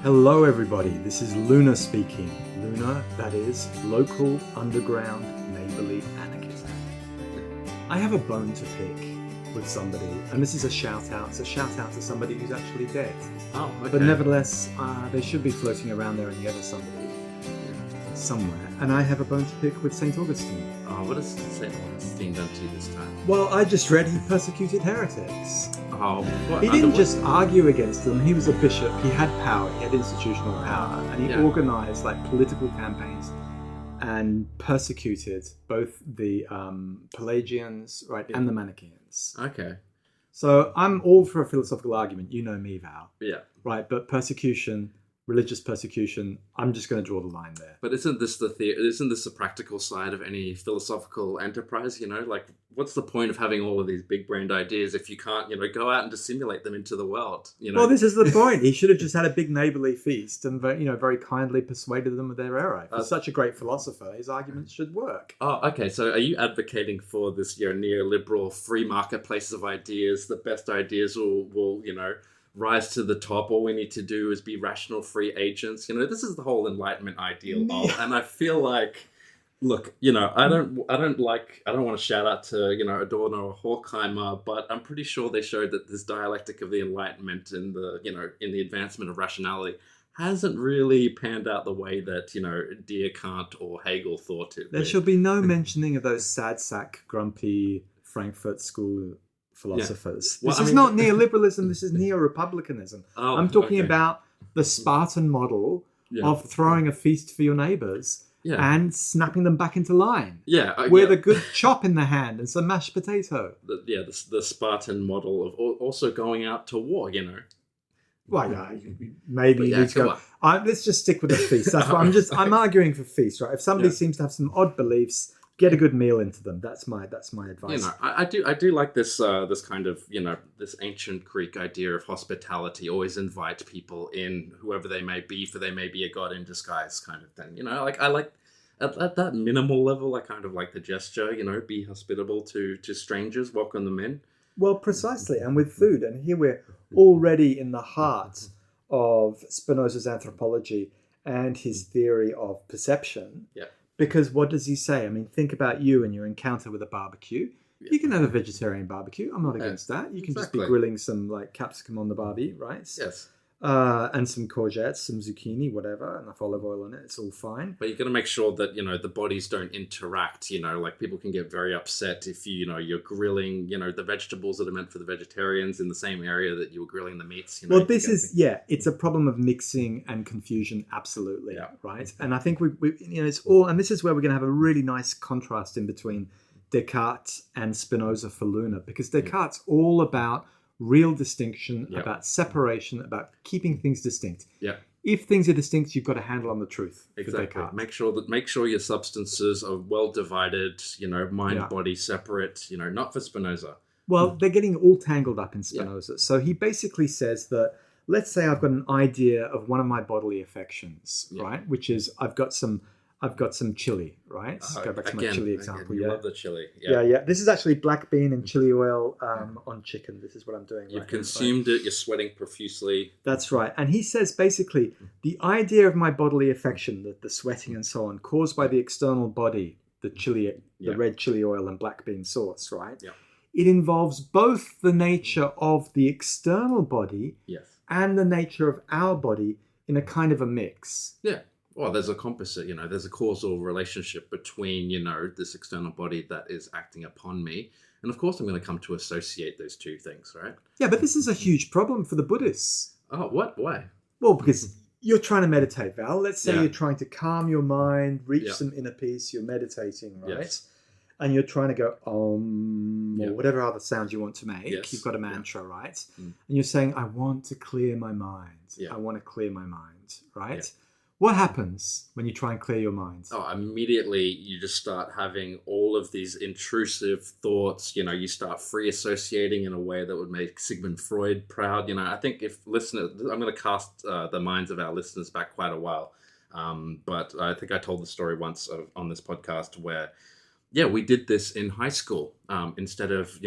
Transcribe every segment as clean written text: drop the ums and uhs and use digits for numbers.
Hello everybody, this is Luna speaking. Luna, that is local, underground, neighborly anarchism. I have a bone to pick with somebody, and this is a shout out. It's a shout out to somebody who's actually dead. Oh, okay. But nevertheless, they should be floating around there in the other somebody somewhere. And I have a bone to pick with St. Augustine. Oh, what has St. Augustine done to you this time? Well, I just read he persecuted heretics. Oh, what? He didn't just argue against them. He was a bishop. He had power. He had institutional power, and he organized like political campaigns and persecuted both the Pelagians, right, and the Manichaeans. Okay. So I'm all for a philosophical argument. You know me, Val. Yeah. Right, but persecution, religious persecution, I'm just going to draw the line there. But isn't this the practical side of any philosophical enterprise? You know, like, what's the point of having all of these big brained ideas if you can't, go out and dissimulate them into the world? Well, this is the point. He should have just had a big neighborly feast and, very kindly persuaded them of their error. For such a great philosopher, his arguments should work. Oh, okay. So are you advocating for this, neoliberal free marketplace of ideas? The best ideas will rise to the top. All we need to do is be rational free agents. This is the whole Enlightenment ideal. And I feel like, look, I don't want to shout out to, Adorno or Horkheimer, but I'm pretty sure they showed that this dialectic of the Enlightenment and in the advancement of rationality hasn't really panned out the way that, Descartes or Hegel thought it. There shall be no mentioning of those sad sack, grumpy Frankfurt School philosophers. Yeah. Well, this is not neoliberalism, this is neo-republicanism. I'm talking about the Spartan model of throwing a feast for your neighbours and snapping them back into line. With a good chop in the hand and some mashed potato. The Spartan model of also going out to war, Well, maybe you need to go. Let's just stick with the feast. That's what I'm arguing for feast, right? If somebody seems to have some odd beliefs, get a good meal into them. That's my advice. I do like this this kind of this ancient Greek idea of hospitality. Always invite people in, whoever they may be, for they may be a god in disguise, kind of thing. I like at that minimal level. I kind of like the gesture. Be hospitable to strangers, welcome them in. Well, precisely, and with food. And here we're already in the heart of Spinoza's anthropology and his theory of perception. Yeah. Because what does he say? I mean, think about you and your encounter with a barbecue. Yeah. You can have a vegetarian barbecue. I'm not against that. You can just be grilling some capsicum on the barbie, right? Yes. And some courgettes, some zucchini, whatever, enough olive oil in it. It's all fine. But you've got to make sure that, the bodies don't interact. Like people can get very upset if you're grilling, the vegetables that are meant for the vegetarians in the same area that you were grilling the meats. Well, it's a problem of mixing and confusion. Absolutely. Yeah. Right. And I think we it's all, and this is where we're going to have a really nice contrast in between Descartes and Spinoza for Luna, because Descartes' all about real distinction, about separation, about keeping things distinct. Yeah. If things are distinct, you've got a handle on the truth. Exactly. Make sure your substances are well divided, mind, body separate, not for Spinoza. Well, they're getting all tangled up in Spinoza. Yeah. So he basically says that, let's say I've got an idea of one of my bodily affections, right? Which is I've got some chili, right? Go back to my chili example. You love the chili. Yeah. This is actually black bean and chili oil on chicken. This is what I'm doing. You've consumed it. You're sweating profusely. That's right. And he says basically the idea of my bodily affection, the sweating and so on, caused by the external body, the chili, the red chili oil and black bean sauce, right? Yeah. It involves both the nature of the external body and the nature of our body in a kind of a mix. Yeah. Well, there's a composite, there's a causal relationship between, this external body that is acting upon me. And of course, I'm going to come to associate those two things, right? Yeah, but this is a huge problem for the Buddhists. Oh, what? Why? Well, because you're trying to meditate, Val. Let's say you're trying to calm your mind, reach some inner peace. You're meditating, right? Yes. And you're trying to go or whatever other sounds you want to make. Yes. You've got a mantra, right? Mm. And you're saying, I want to clear my mind. Yeah. I want to clear my mind, right? Yeah. What happens when you try and clear your mind? Oh, immediately you just start having all of these intrusive thoughts. You start free associating in a way that would make Sigmund Freud proud. I think if listeners, I'm going to cast the minds of our listeners back quite a while. But I think I told the story once on this podcast where we did this in high school. Instead of,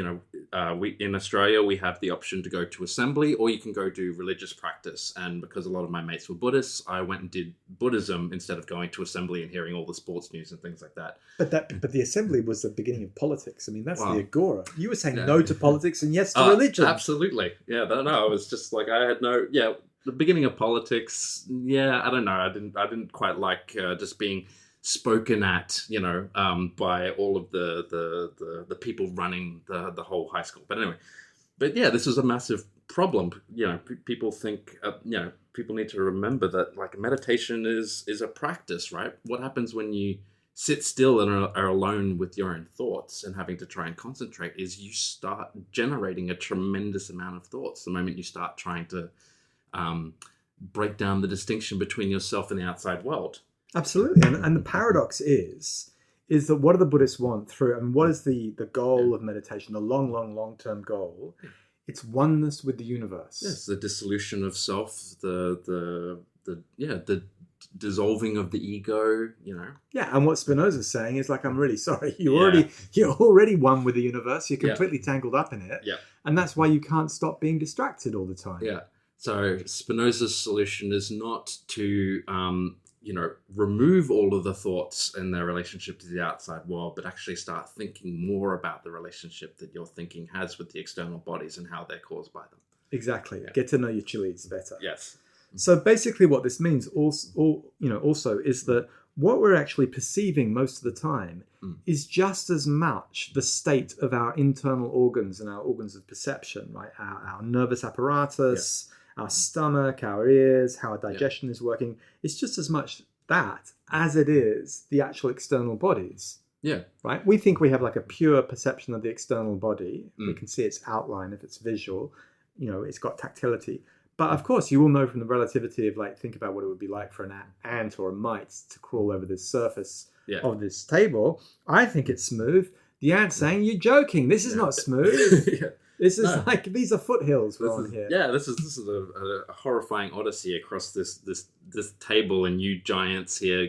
we in Australia, we have the option to go to assembly or you can go do religious practice. And because a lot of my mates were Buddhists, I went and did Buddhism instead of going to assembly and hearing all the sports news and things like that. But the assembly was the beginning of politics. I mean, that's Wow. the agora. You were saying no to politics and yes to religion. Absolutely. Yeah, no, I was just like, I had no, the beginning of politics. Yeah, I don't know. I didn't quite like just being spoken at, by all of the people running the whole high school. But anyway, this was a massive problem. People think, people need to remember that like meditation is a practice, right? What happens when you sit still and are alone with your own thoughts and having to try and concentrate is you start generating a tremendous amount of thoughts the moment you start trying to break down the distinction between yourself and the outside world. Absolutely. And the paradox is that what do the Buddhists want through, I mean, what is the goal of meditation, the long-term goal? It's oneness with the universe. Yes, the dissolution of self, the dissolving of the ego, Yeah, and what Spinoza's saying is like, I'm really sorry, you're already one with the universe, you're completely tangled up in it. Yeah. And that's why you can't stop being distracted all the time. Yeah. So Spinoza's solution is not to remove all of the thoughts and their relationship to the outside world, but actually start thinking more about the relationship that your thinking has with the external bodies and how they're caused by them. Exactly. Yeah. Get to know your chilies better. Yes. So basically what this means also is that what we're actually perceiving most of the time is just as much the state of our internal organs and our organs of perception, right? Our nervous apparatus, our stomach, our ears, how our digestion is working. It's just as much that as it is the actual external bodies. Yeah. Right? We think we have like a pure perception of the external body. We can see its outline if it's visual. It's got tactility. But of course, you all know from the relativity of think about what it would be like for an ant or a mite to crawl over the surface of this table. I think it's smooth. The ant's saying, you're joking. This is not smooth. This is these are foothills we're on here. Yeah, this is a horrifying odyssey across this table and you giants here,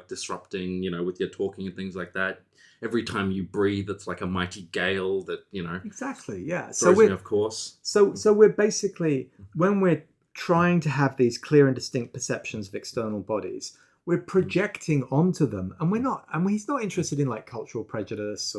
disrupting, with your talking and things like that. Every time you breathe, it's like a mighty gale that, Exactly, yeah. Throws me off course. So we're basically, when we're trying to have these clear and distinct perceptions of external bodies, we're projecting onto them, and he's not interested in cultural prejudice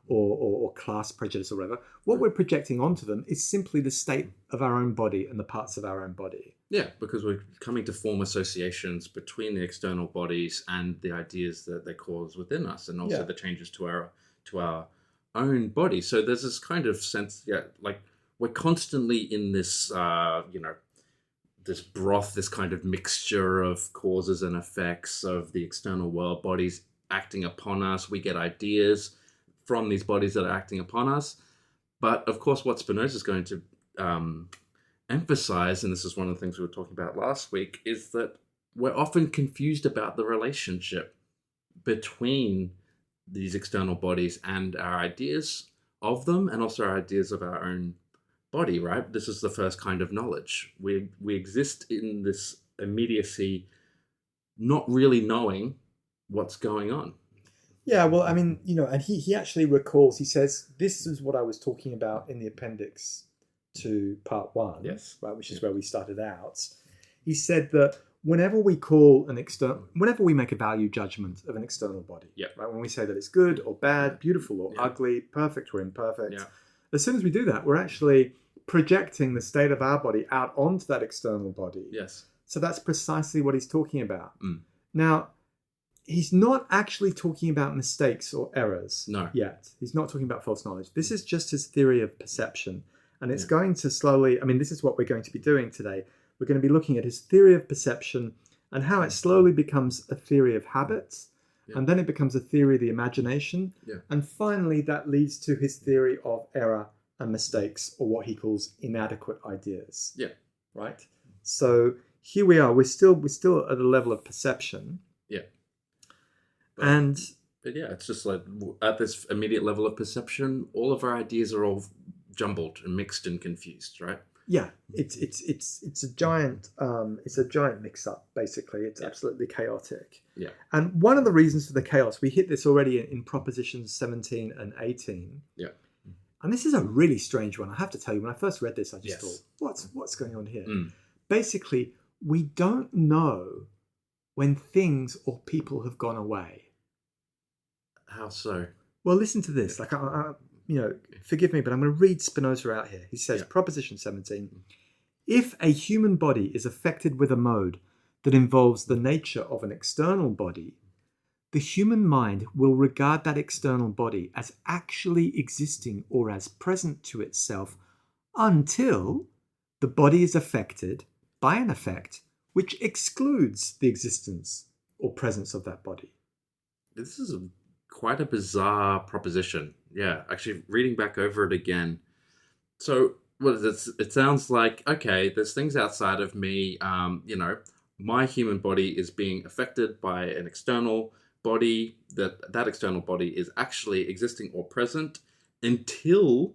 or class prejudice or whatever. What we're projecting onto them is simply the state of our own body and the parts of our own body. Yeah, because we're coming to form associations between the external bodies and the ideas that they cause within us, and also the changes to our own body. So there's this kind of sense, we're constantly in this, this broth, this kind of mixture of causes and effects of the external world, bodies acting upon us. We get ideas from these bodies that are acting upon us. But of course, what Spinoza is going to emphasize, and this is one of the things we were talking about last week, is that we're often confused about the relationship between these external bodies and our ideas of them, and also our ideas of our own body, right? This is the first kind of knowledge. We exist in this immediacy, not really knowing what's going on. Yeah, well, I mean, and he actually recalls, he says, this is what I was talking about in the appendix to part 1, right, which is where we started out. He said that whenever we make a value judgment of an external body, right, when we say that it's good or bad, beautiful or ugly, perfect or imperfect, as soon as we do that, we're actually projecting the state of our body out onto that external body. Yes. So that's precisely what he's talking about. Now, he's not actually talking about mistakes or errors yet. He's not talking about false knowledge. This is just his theory of perception. And it's going to slowly, this is what we're going to be doing today. We're going to be looking at his theory of perception and how it slowly becomes a theory of habits. And then it becomes a theory of the imagination. And finally, that leads to his theory of error and mistakes, or what he calls inadequate ideas. Right? So here we are. We're still at a level of perception. But it's just like at this immediate level of perception, all of our ideas are all jumbled and mixed and confused, right? Yeah, it's a giant mix up. Basically, it's absolutely chaotic. Yeah. And one of the reasons for the chaos, we hit this already in propositions 17 and 18. Yeah. And this is a really strange one. I have to tell you, when I first read this, I just Yes. thought, what's going on here? Mm. Basically, we don't know when things or people have gone away. How so? Well, listen to this. Like, forgive me, but I'm going to read Spinoza out here. He says, Proposition 17, if a human body is affected with a mode that involves the nature of an external body, the human mind will regard that external body as actually existing or as present to itself until the body is affected by an effect which excludes the existence or presence of that body. This is quite a bizarre proposition. Yeah, actually reading back over it again. So what is it? It sounds like, okay, there's things outside of me. My human body is being affected by an external body. That external body is actually existing or present until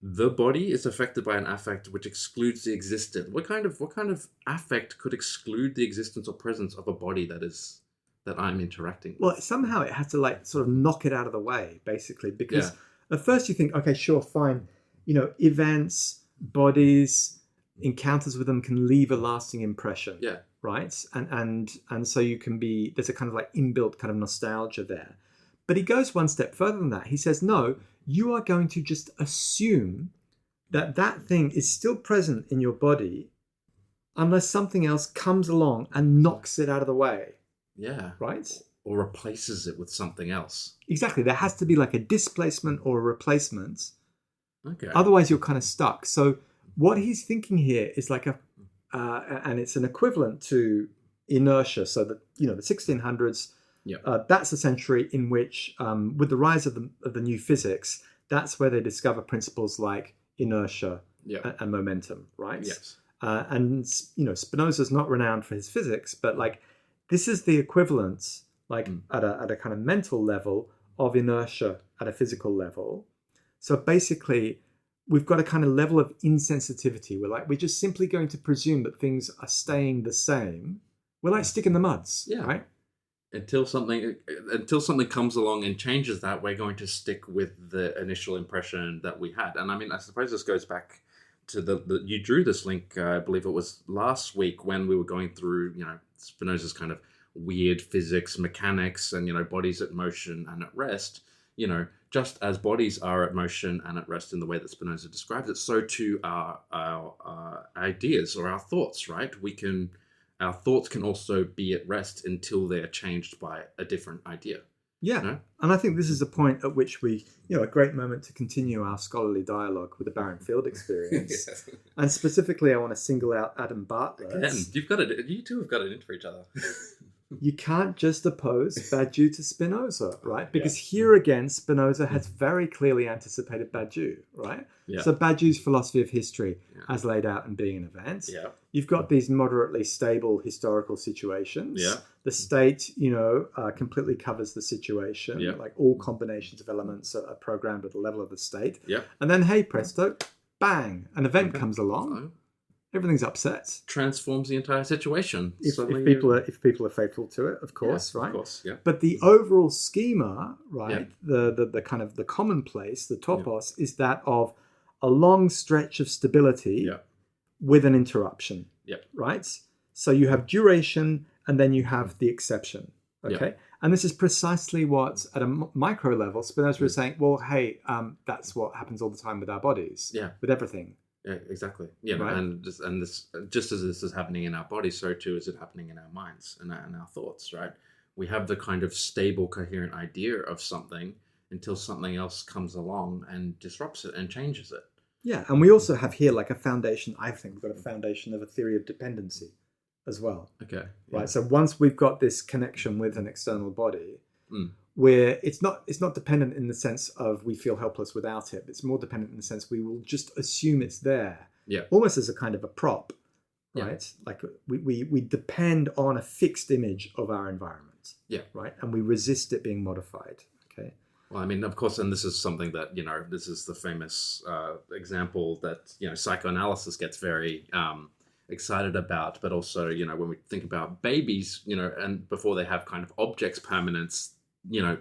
the body is affected by an affect which excludes the existence. What kind of affect could exclude the existence or presence of a body that I'm interacting with? Well, somehow it has to sort of knock it out of the way, basically, because at first you think, okay, sure, fine, events, bodies, encounters with them can leave a lasting impression. Yeah. Right? And so you can there's a kind of inbuilt kind of nostalgia there. But he goes one step further than that. He says, no, you are going to just assume that thing is still present in your body unless something else comes along and knocks it out of the way. Yeah. Right? Or replaces it with something else. Exactly. There has to be a displacement or a replacement. Okay. Otherwise, you're kind of stuck. So what he's thinking here is and it's an equivalent to inertia. So that, the 1600s, that's the century in which, with the rise of the new physics, that's where they discover principles like inertia and momentum, right? Yes. And Spinoza's not renowned for his physics, but this is the equivalent, at a kind of mental level of inertia at a physical level. So basically, we've got a kind of level of insensitivity. We're just simply going to presume that things are staying the same. We're like stick in the muds, right? Until something comes along and changes that, we're going to stick with the initial impression that we had. And I mean, I suppose this goes back to you drew this link, I believe it was last week when we were going through, Spinoza's kind of weird physics, mechanics, and, bodies at motion and at rest. Just as bodies are at motion and at rest in the way that Spinoza describes it, so too are our ideas or our thoughts, right? Our thoughts can also be at rest until they're changed by a different idea. Yeah. And I think this is a point at which we, a great moment to continue our scholarly dialogue with the Barron Field experience. Yes. And specifically, I want to single out Adam Bartlett. Again, you two have got it in for each other. You can't just oppose Badiou to Spinoza, right? Because here again, Spinoza has very clearly anticipated Badiou, right? Yeah. So Badiou's philosophy of history as laid out in Being and Events. Yeah. You've got these moderately stable historical situations. Yeah. The state, completely covers the situation. Yeah. All combinations of elements are programmed at the level of the state. Yeah. And then, hey, presto, bang, an event comes along. Everything's upset. Transforms the entire situation. If people are faithful to it, of course, right? Of course, yeah. But the overall schema, right? The kind of the commonplace, the topos, is that of a long stretch of stability with an interruption. Yeah. Right? So you have duration and then you have the exception. Okay. Yeah. And this is precisely what, at a micro level, Spinoza was saying, well, hey, that's what happens all the time with our bodies. Yeah. With everything. Yeah, exactly. Yeah, right? and just as this is happening in our bodies, so too is it happening in our minds and our thoughts, right? We have the kind of stable, coherent idea of something until something else comes along and disrupts it and changes it. Yeah, and we also have here a foundation. I think we've got a foundation of a theory of dependency as well. Okay. Yeah. Right. So once we've got this connection with an external body, where it's not dependent in the sense of we feel helpless without it. It's more dependent in the sense we will just assume it's there. Yeah. Almost as a kind of a prop, right? Yeah. We depend on a fixed image of our environment. Yeah. Right. And we resist it being modified. Okay. Well, I mean, of course, and this is something that, this is the famous example that, psychoanalysis gets very excited about. But also, when we think about babies, and before they have kind of objects permanence,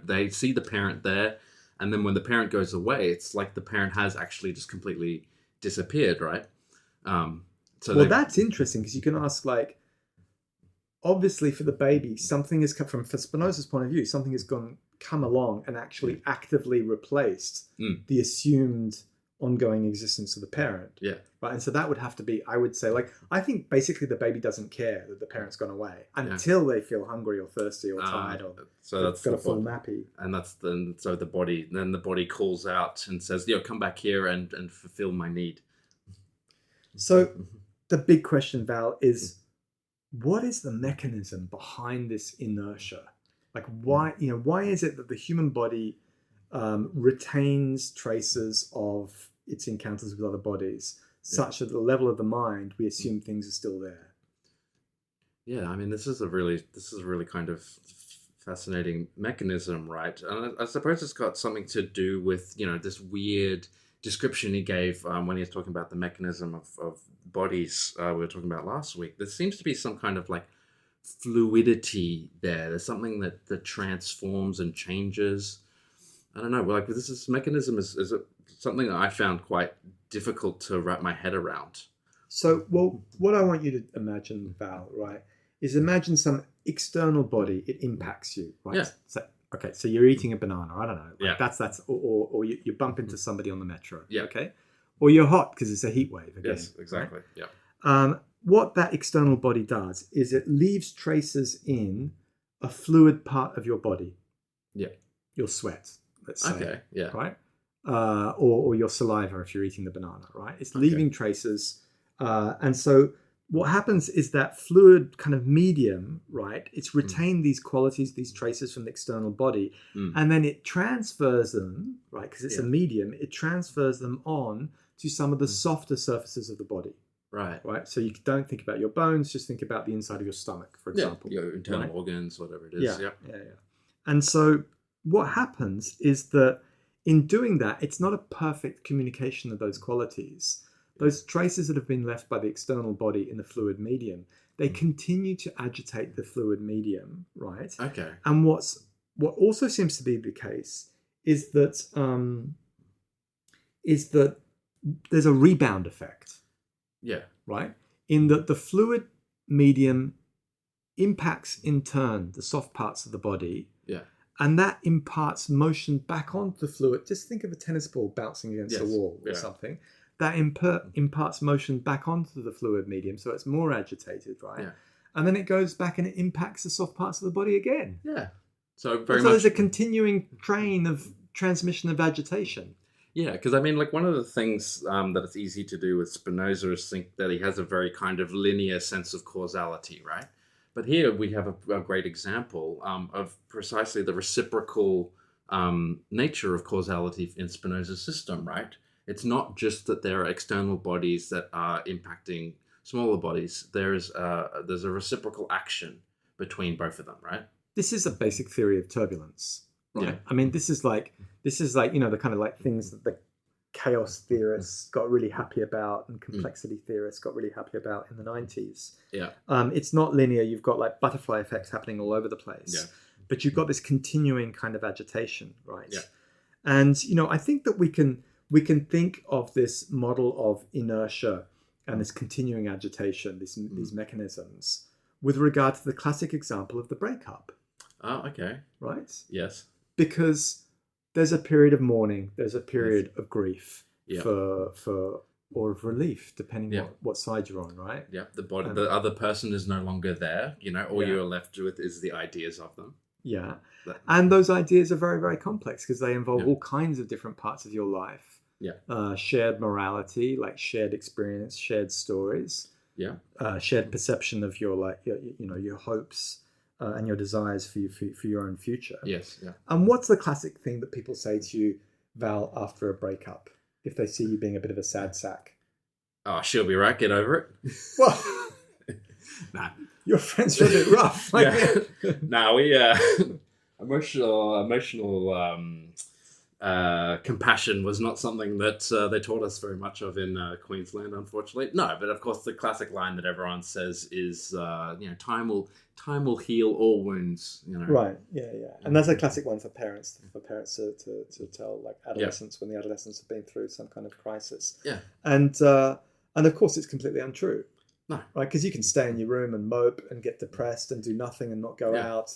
they see the parent there. And then when the parent goes away, it's like the parent has actually just completely disappeared, right? Well, that's interesting because you can ask, like, obviously for the baby, something has come from Spinoza's point of view, something has come along and actually actively replaced the assumed ongoing existence of the parent. Yeah. Right. And so that would have to be, I would say, like, I think basically the baby doesn't care that the parent's gone away until they feel hungry or thirsty or tired or so that's got a full nappy. And that's the body calls out and says, come back here and fulfill my need. So the big question, Val, is what is the mechanism behind this inertia? Like, why is it that the human body retains traces of its encounters with other bodies, such that at the level of the mind, we assume things are still there? Yeah, I mean, this is a really kind of fascinating mechanism, right? And I suppose it's got something to do with, this weird description he gave when he was talking about the mechanism of bodies we were talking about last week. There seems to be some kind of like fluidity there. There's something that transforms and changes. I don't know. Like, this mechanism is something that I found quite difficult to wrap my head around. So, well, what I want you to imagine, Val, right, is imagine some external body. It impacts you, right? Yeah. So you're eating a banana. I don't know. Yeah. That's or you bump into somebody on the metro. Yeah. Okay. Or you're hot because it's a heat wave again. Yes, exactly. Right? Yeah. What that external body does is it leaves traces in a fluid part of your body. Yeah. Your sweat, let's say. Okay. Yeah. Right. Or your saliva if you're eating the banana. Right. It's leaving traces, and so what happens is that fluid kind of medium, right? It's retained these qualities, these traces from the external body, and then it transfers them, right? Because it's a medium. It transfers them on to some of the softer surfaces of the body. Right. So you don't think about your bones, just think about the inside of your stomach, for example. Yeah, your internal organs, whatever it is. Yeah. And so what happens is that in doing that, it's not a perfect communication of those qualities. Those traces that have been left by the external body in the fluid medium, they continue to agitate the fluid medium, right? Okay. And what also seems to be the case is that there's a rebound effect. Yeah. Right? In that the fluid medium impacts in turn the soft parts of the body. Yeah. And that imparts motion back onto the fluid. Just think of a tennis ball bouncing against a wall or something. That imparts motion back onto the fluid medium, so it's more agitated, right? Yeah. And then it goes back and it impacts the soft parts of the body again. Yeah. So there's a continuing train of transmission of agitation. Yeah, because I mean, like, one of the things that it's easy to do with Spinoza is think that he has a very kind of linear sense of causality, right? But here we have a great example of precisely the reciprocal nature of causality in Spinoza's system, right? It's not just that there are external bodies that are impacting smaller bodies. There's a reciprocal action between both of them, right? This is a basic theory of turbulence, right? Yeah. I mean, this is like the kind of like things that the chaos theorists got really happy about and complexity theorists got really happy about in the 90s. Yeah. It's not linear. You've got like butterfly effects happening all over the place. Yeah. But you've got this continuing kind of agitation, right? Yeah. And I think that we can think of this model of inertia and this continuing agitation, these mechanisms, with regard to the classic example of the breakup. Oh, okay. Right? Yes. Because there's a period of mourning, there's a period of grief or of relief, depending what side you're on, right? Yeah. The other person is no longer there, all you're left with is the ideas of them. Yeah. And those ideas are very, very complex because they involve all kinds of different parts of your life. Yeah. Shared morality, like shared experience, shared stories. Yeah. Shared perception of your your hopes and your desires for your own future. Yes. Yeah. And what's the classic thing that people say to you, Val, after a breakup, if they see you being a bit of a sad sack? Oh, she'll be right. Get over it. Well, nah, your friends are a bit rough. We emotional compassion was not something that they taught us very much of in Queensland, unfortunately. No, but of course the classic line that everyone says is, time will heal all wounds. Right. Yeah. And that's a classic one for parents to tell like adolescents when the adolescents have been through some kind of crisis. Yeah. And of course it's completely untrue. No. Right. Because you can stay in your room and mope and get depressed and do nothing and not go out.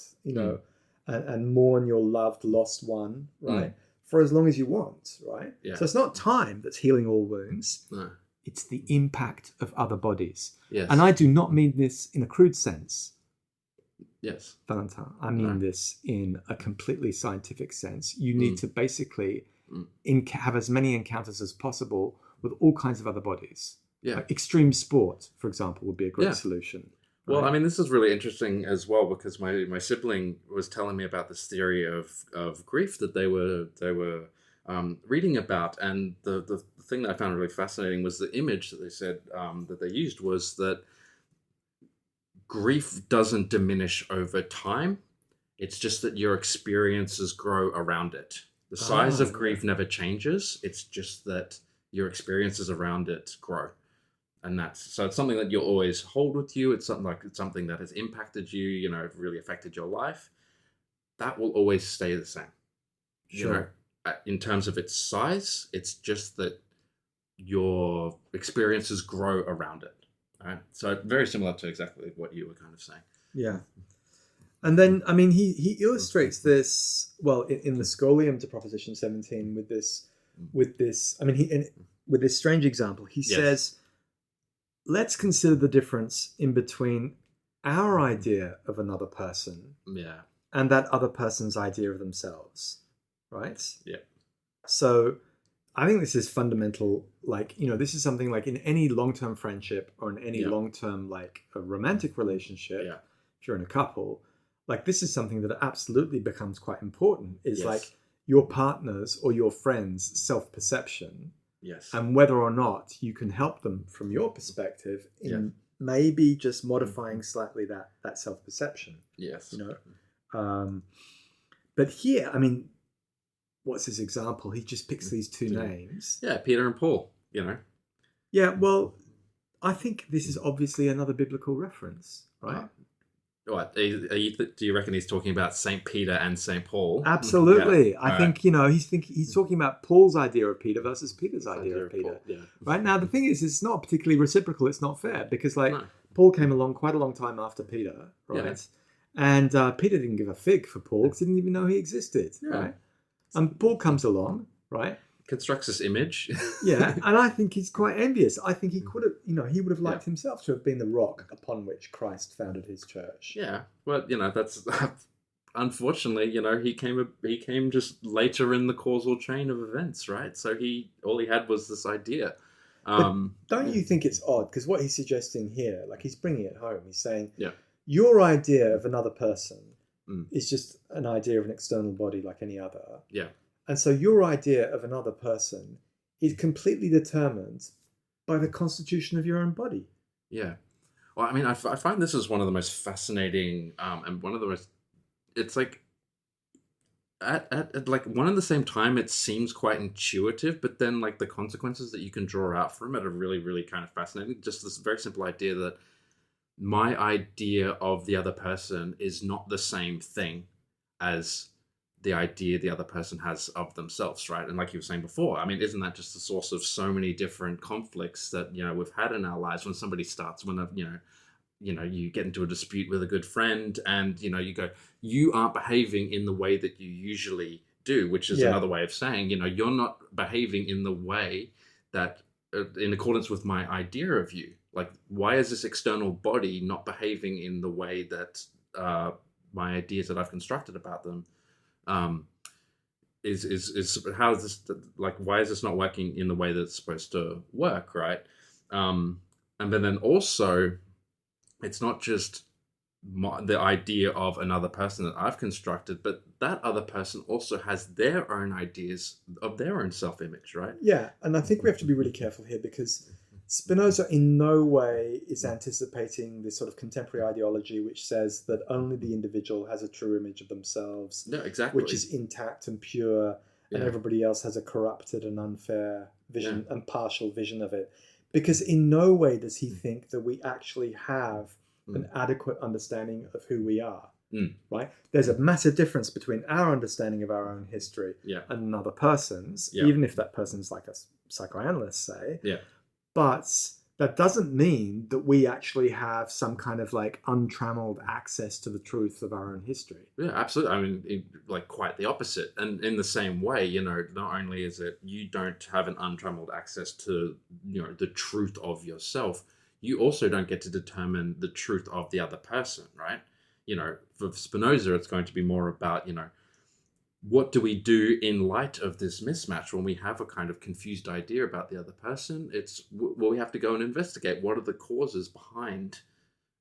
And mourn your loved lost one. Right. For as long as you want, right? Yeah. So it's not time that's healing all wounds. No. It's the impact of other bodies. Yes. And I do not mean this in a crude sense. Yes. Valentin. I mean this in a completely scientific sense. You need to basically have as many encounters as possible with all kinds of other bodies. Yeah. Like extreme sport, for example, would be a great solution. Well, I mean, this is really interesting as well because my sibling was telling me about this theory of grief that they were reading about, and the thing that I found really fascinating was the image that they said that they used was that grief doesn't diminish over time. It's just that your experiences grow around it. The size of grief never changes. It's just that your experiences around it grow. And it's something that you'll always hold with you. It's something that has impacted you, really affected your life. That will always stay the same. Sure. In terms of its size, it's just that your experiences grow around it. Right? So very similar to exactly what you were kind of saying. Yeah. And then, I mean, he illustrates this, well, in the Scholium to Proposition 17 with this, with this strange example. He says, let's consider the difference in between our idea of another person and that other person's idea of themselves, right? Yeah. So I think this is fundamental, this is something like in any long-term friendship or in any long-term, a romantic relationship, if you're in a couple, this is something that absolutely becomes quite important, is your partner's or your friend's self-perception. Yes. And whether or not you can help them from your perspective in maybe just modifying slightly that self-perception. Yes. But here, I mean, what's his example? He just picks these two names. Yeah, Peter and Paul, Yeah, well, I think this is obviously another biblical reference, right? What, do you reckon he's talking about St. Peter and St. Paul? Absolutely. I think, he's talking about Paul's idea of Peter versus Peter's idea of Peter. Yeah. Right? Now, the thing is, it's not particularly reciprocal. It's not fair because, Paul came along quite a long time after Peter, right? Yeah. And Peter didn't give a fig for Paul because he didn't even know he existed, right? And Paul comes along, right? Constructs this image. Yeah, and I think he's quite envious. I think he could have, he would have liked himself to have been the rock upon which Christ founded his church. Yeah, well, that's unfortunately, he came just later in the causal chain of events, right? So all he had was this idea. Don't you think it's odd? Because what he's suggesting here, he's bringing it home. He's saying, your idea of another person is just an idea of an external body like any other. Yeah. And so your idea of another person is completely determined by the constitution of your own body. Yeah. Well, I mean, I find this is one of the most fascinating and one of the most, it's at one and the same time, it seems quite intuitive, but then the consequences that you can draw out from it are really, really kind of fascinating. Just this very simple idea that my idea of the other person is not the same thing as the idea the other person has of themselves, right? And like you were saying before, I mean, isn't that just the source of so many different conflicts that, we've had in our lives when somebody starts, you get into a dispute with a good friend and, you go, you aren't behaving in the way that you usually do, which is another way of saying, you're not behaving in the way that, in accordance with my idea of you. Why is this external body not behaving in the way that my ideas that I've constructed about them is how is this why is this not working in the way that it's supposed to work, right? And then also it's not just the idea of another person that I've constructed, but that other person also has their own ideas of their own self-image, right? Yeah, and I think we have to be really careful here because Spinoza in no way is anticipating this sort of contemporary ideology which says that only the individual has a true image of themselves, no, exactly, which is intact and pure, and everybody else has a corrupted and unfair vision and partial vision of it. Because in no way does he think that we actually have an adequate understanding of who we are. Right? There's a massive difference between our understanding of our own history and another person's, even if that person's like a psychoanalyst, say. But that doesn't mean that we actually have some kind of like untrammeled access to the truth of our own history. Yeah, absolutely. I mean, like quite the opposite. And in the same way, you know, not only is it you don't have an untrammeled access to, you know, the truth of yourself, you also don't get to determine the truth of the other person, right? You know, for Spinoza, it's going to be more about, you know, what do we do in light of this mismatch when we have a kind of confused idea about the other person? It's, well, we have to go and investigate what are the causes behind,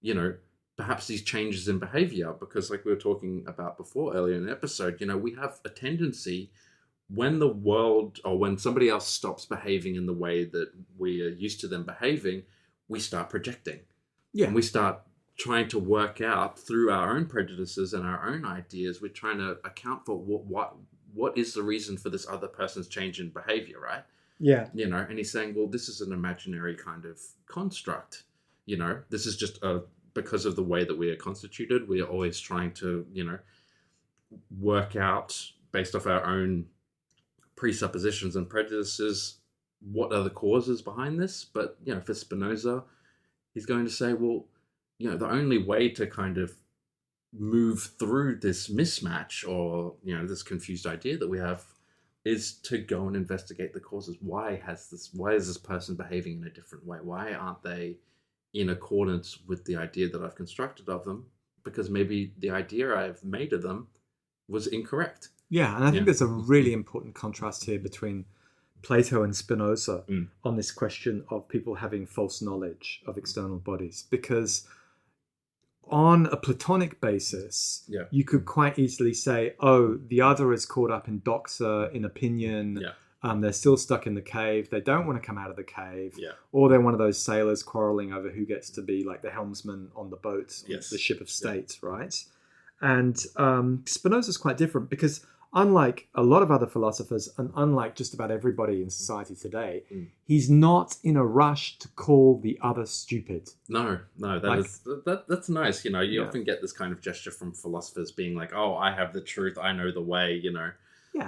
you know, perhaps these changes in behavior. Because like we were talking about before earlier in the episode, you know, we have a tendency when the world or when somebody else stops behaving in the way that we are used to them behaving, we start projecting. And we start trying to work out through our own prejudices and our own ideas. We're trying to account for what is the reason for this other person's change in behavior, right? Yeah. You know, and he's saying, well, this is an imaginary kind of construct. You know, this is just because of the way that we are constituted. We are always trying to, you know, work out based off our own presuppositions and prejudices, what are the causes behind this? But, you know, for Spinoza, he's going to say, well, you know, the only way to kind of move through this mismatch or, you know, this confused idea that we have is to go and investigate the causes. Why is this person behaving in a different way? Why aren't they in accordance with the idea that I've constructed of them? Because maybe the idea I've made of them was incorrect. Yeah, and I think there's a really important contrast here between Plato and Spinoza on this question of people having false knowledge of external bodies. Because on a Platonic basis, you could quite easily say, oh, the other is caught up in doxa, in opinion. They're still stuck in the cave. They don't want to come out of the cave. Or they're one of those sailors quarreling over who gets to be like the helmsman on the boat, on the ship of state, right? And Spinoza's quite different because unlike a lot of other philosophers and unlike just about everybody in society today, he's not in a rush to call the other stupid. No, that's nice. You know, you often get this kind of gesture from philosophers being like, oh, I have the truth. I know the way, you know.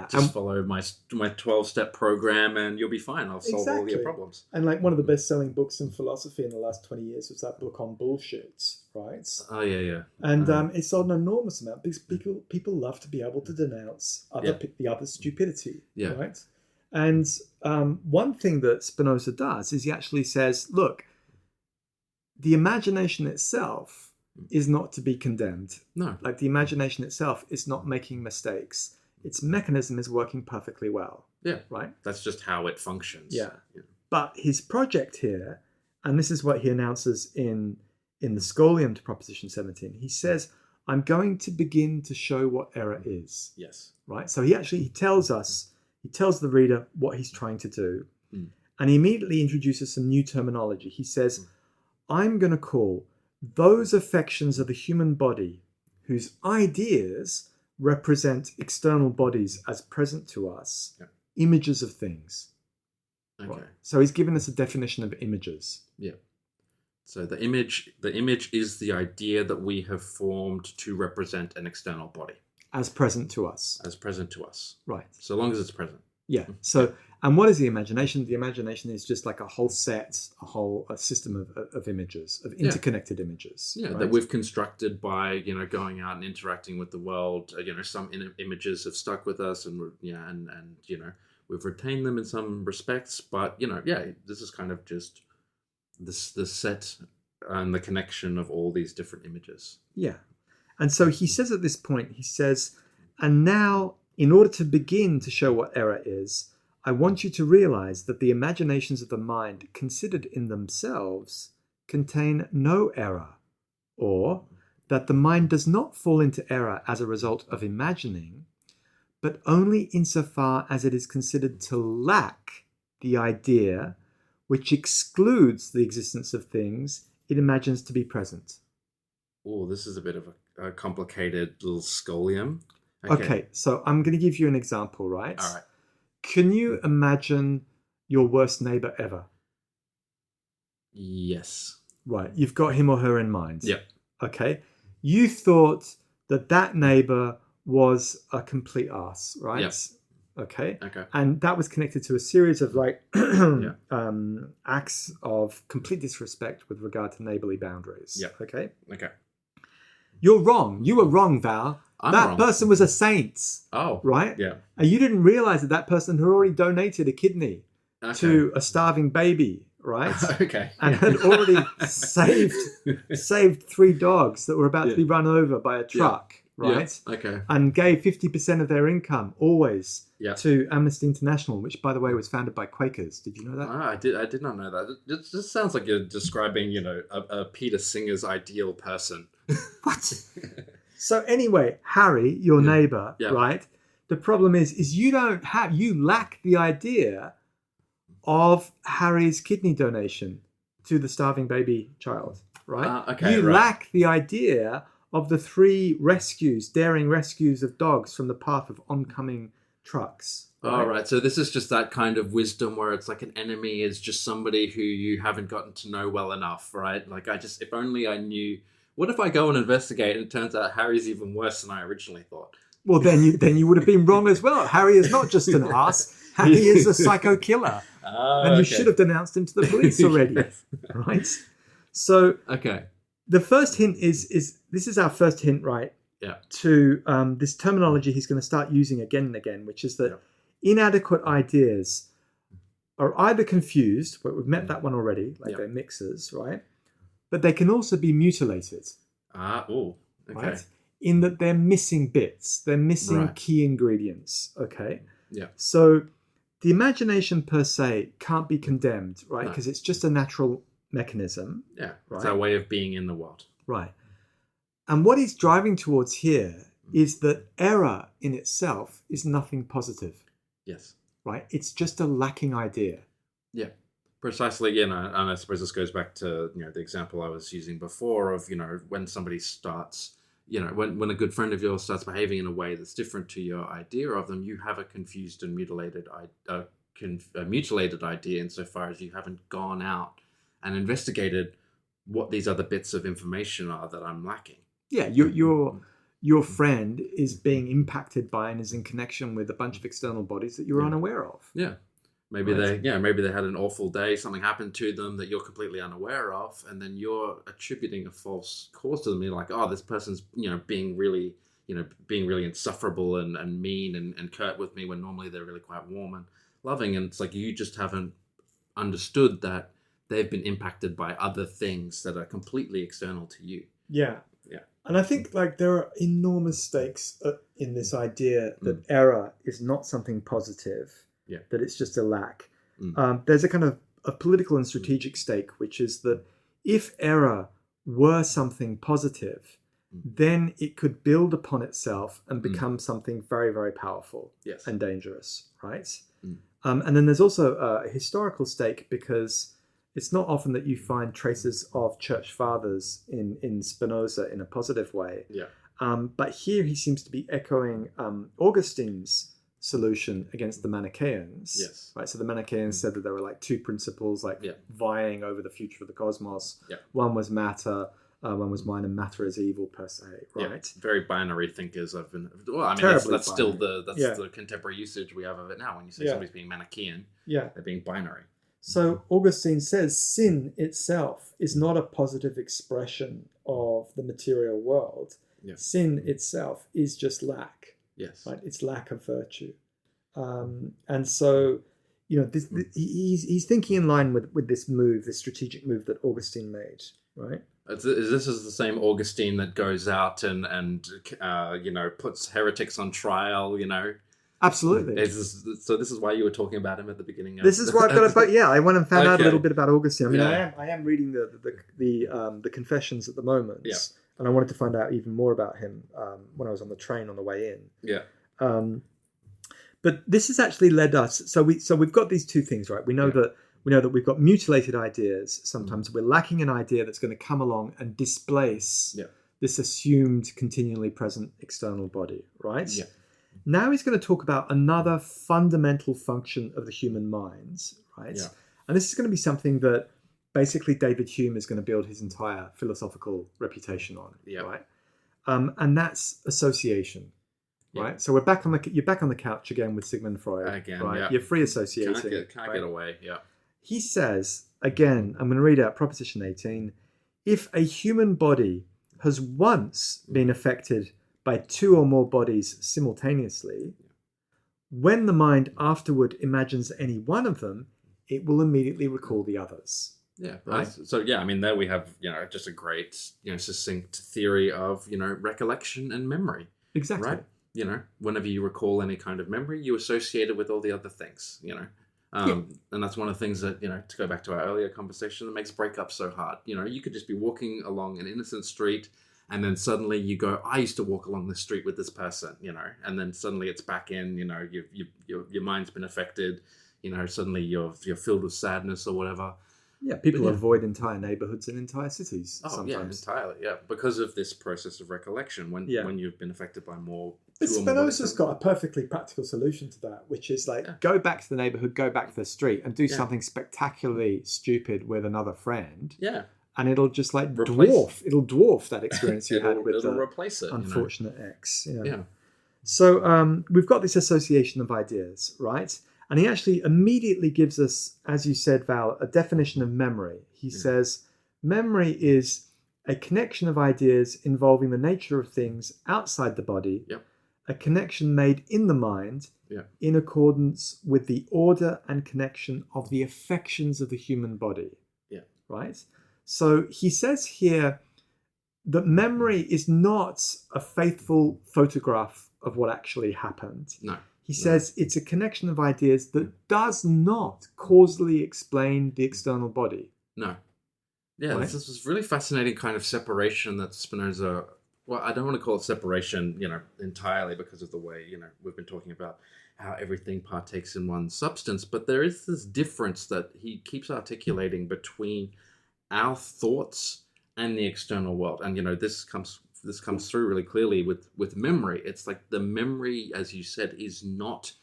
Just follow my 12-step program and you'll be fine. I'll solve all your problems. And like one of the best-selling books in philosophy in the last 20 years was that book on bullshit, right? Oh, yeah. And it sold an enormous amount because people love to be able to denounce the other's stupidity, right? And one thing that Spinoza does is he actually says, look, the imagination itself is not to be condemned. No. Like the imagination itself is not making mistakes. Its mechanism is working perfectly well. Yeah. Right? That's just how it functions. Yeah. But his project here, and this is what he announces in the Scholium to Proposition 17, he says, I'm going to begin to show what error is. Yes. Right? So he tells the reader what he's trying to do. And he immediately introduces some new terminology. He says, I'm going to call those affections of the human body whose ideas represent external bodies as present to us, images of things. Okay. Right? So he's given us a definition of images. Yeah. So the image is the idea that we have formed to represent an external body. As present to us. Right. So long as it's present. Yeah. So, and what is the imagination? The imagination is just like a whole set, a system of images, of interconnected images. Yeah, right? that we've constructed by, you know, going out and interacting with the world. You know, some images have stuck with us and you know, we've retained them in some respects. But, you know, this is kind of just the set and the connection of all these different images. Yeah. And so he says at this point, and now, in order to begin to show what error is, I want you to realize that the imaginations of the mind, considered in themselves, contain no error, or that the mind does not fall into error as a result of imagining, but only insofar as it is considered to lack the idea which excludes the existence of things it imagines to be present. Oh, this is a bit of a complicated little scholium. Okay, so I'm going to give you an example, right? All right. Can you imagine your worst neighbor ever? Yes. Right. You've got him or her in mind. Yep. Okay. You thought that neighbor was a complete arse, right? Yep. Okay. Okay. And that was connected to a series of acts of complete disrespect with regard to neighborly boundaries. Yep. Okay. Okay. You're wrong. You were wrong, Val. I'm that wrong. person was a saint. Oh. Right? Yeah. And you didn't realize that person had already donated a kidney to a starving baby, right? Okay. And had already saved 3 dogs that were about to be run over by a truck, right? Yeah. Okay. And gave 50% of their income always to Amnesty International, which, by the way, was founded by Quakers. Did you know that? I did not know that. It just sounds like you're describing, a Peter Singer's ideal person. What? So anyway, Harry, your neighbor, right? The problem is you lack the idea of Harry's kidney donation to the starving baby child, right? You lack the idea of the 3 daring rescues of dogs from the path of oncoming trucks. Right? Right. So this is just that kind of wisdom where it's like an enemy is just somebody who you haven't gotten to know well enough, right? Like if only I knew. What if I go and investigate and it turns out Harry's even worse than I originally thought? Well, then you would have been wrong as well. Harry is not just an ass. Harry is a psycho killer. And you should have denounced him to the police already. Right? So the first hint is this is our first hint, right? Yeah. To this terminology he's going to start using again and again, which is that inadequate ideas are either confused, but we've met that one already, like they're mixers, right? But they can also be mutilated. Okay. Right? In that they're missing bits. They're missing key ingredients. Okay? Yeah. So the imagination per se can't be condemned, right? Because it's just a natural mechanism. Yeah. Right? It's our way of being in the world. Right. And what he's driving towards here is that error in itself is nothing positive. Yes. Right? It's just a lacking idea. Yeah. Precisely, and I suppose this goes back to the example I was using before of when somebody starts, when a good friend of yours starts behaving in a way that's different to your idea of them, you have a confused and mutilated idea insofar as you haven't gone out and investigated what these other bits of information are that I'm lacking. Yeah, your friend is being impacted by and is in connection with a bunch of external bodies that you're unaware of. Yeah. Maybe they had an awful day, something happened to them that you're completely unaware of, and then you're attributing a false cause to them. You're like, oh, this person's, being really insufferable and mean and curt with me when normally they're really quite warm and loving. And it's like you just haven't understood that they've been impacted by other things that are completely external to you. Yeah. Yeah. And I think there are enormous stakes in this idea that error is not something positive. Yeah. That it's just a lack. There's a kind of a political and strategic stake, which is that if error were something positive, then it could build upon itself and become something very, very powerful and dangerous, right? And then there's also a historical stake, because it's not often that you find traces of church fathers in Spinoza in a positive way. Yeah. But here he seems to be echoing Augustine's solution against the Manichaeans. Yes. Right. So the Manichaeans said that there were 2 principles vying over the future of the cosmos. Yeah. One was matter, one was mind, and matter is evil per se. Right. Yeah. Very binary thinkers. That's still the contemporary usage we have of it now. When you say somebody's being Manichaean, they're being binary. So Augustine says sin itself is not a positive expression of the material world. Yeah. Sin itself is just lack. Yes. Right, it's lack of virtue, and so he's thinking in line with this move, this strategic move that Augustine made. Right. This is the same Augustine that goes out and puts heretics on trial. Absolutely. So this is why you were talking about him at the beginning. This is why I've got to. I went and found out a little bit about Augustine. I mean, I am reading the Confessions at the moment. Yeah. And I wanted to find out even more about him when I was on the train on the way in. Yeah. But this has actually led us. So we've got these 2 things, right? We know that we've got mutilated ideas. Sometimes we're lacking an idea that's going to come along and displace this assumed continually present external body, right? Yeah. Now he's going to talk about another fundamental function of the human mind, right? Yeah. And this is going to be something that basically David Hume is going to build his entire philosophical reputation on, right? And that's association, right? So you're back on the couch again with Sigmund Freud, right? Yeah. You're free associating. Can't get away, yeah. He says, again, I'm going to read out Proposition 18. If a human body has once been affected by two or more bodies simultaneously, when the mind afterward imagines any one of them, it will immediately recall the others. Yeah, right. So I mean, there we have, just a great, succinct theory of, recollection and memory. Exactly. Right? Whenever you recall any kind of memory, you associate it with all the other things, And that's one of the things that, to go back to our earlier conversation, that makes breakup so hard. You could just be walking along an innocent street, and then suddenly you go, I used to walk along the street with this person, and then suddenly it's back in, your mind's been affected, suddenly you're filled with sadness or whatever. Yeah, people avoid entire neighborhoods and entire cities sometimes. Yeah, entirely, because of this process of recollection when you've been affected by more. But Spinoza's got a perfectly practical solution to that, which is go back to the neighborhood, go back to the street, and do something spectacularally stupid with another friend. Yeah. And it'll just dwarf that experience you had with it'll the replace it, unfortunate ex. Yeah. So we've got this association of ideas, right? And he actually immediately gives us, as you said, Val, a definition of memory. He says, memory is a connection of ideas involving the nature of things outside the body, a connection made in the mind in accordance with the order and connection of the affections of the human body. Yeah. Right? So he says here that memory is not a faithful photograph of what actually happened. No. He says it's a connection of ideas that does not causally explain the external body. No. Yeah, right? This was really fascinating kind of separation that Spinoza, well, I don't want to call it separation, entirely because of the way, we've been talking about how everything partakes in one substance, but there is this difference that he keeps articulating between our thoughts and the external world. And, this comes through really clearly with memory. It's like the memory, as you said, is not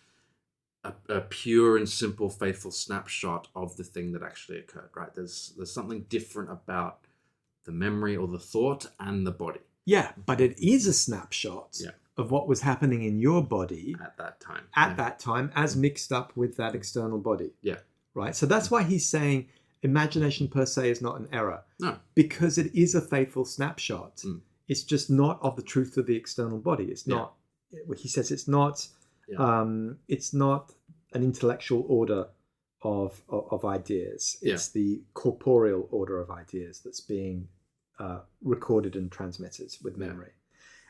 a pure and simple, faithful snapshot of the thing that actually occurred, right? There's something different about the memory or the thought and the body. Yeah, but it is a snapshot of what was happening in your body at that time. That time, as mixed up with that external body. Yeah. Right? So that's why he's saying imagination per se is not an error. No. Because it is a faithful snapshot. It's just not of the truth of the external body. It's not. He says it's not. It's not an intellectual order of ideas. It's the corporeal order of ideas that's being recorded and transmitted with memory.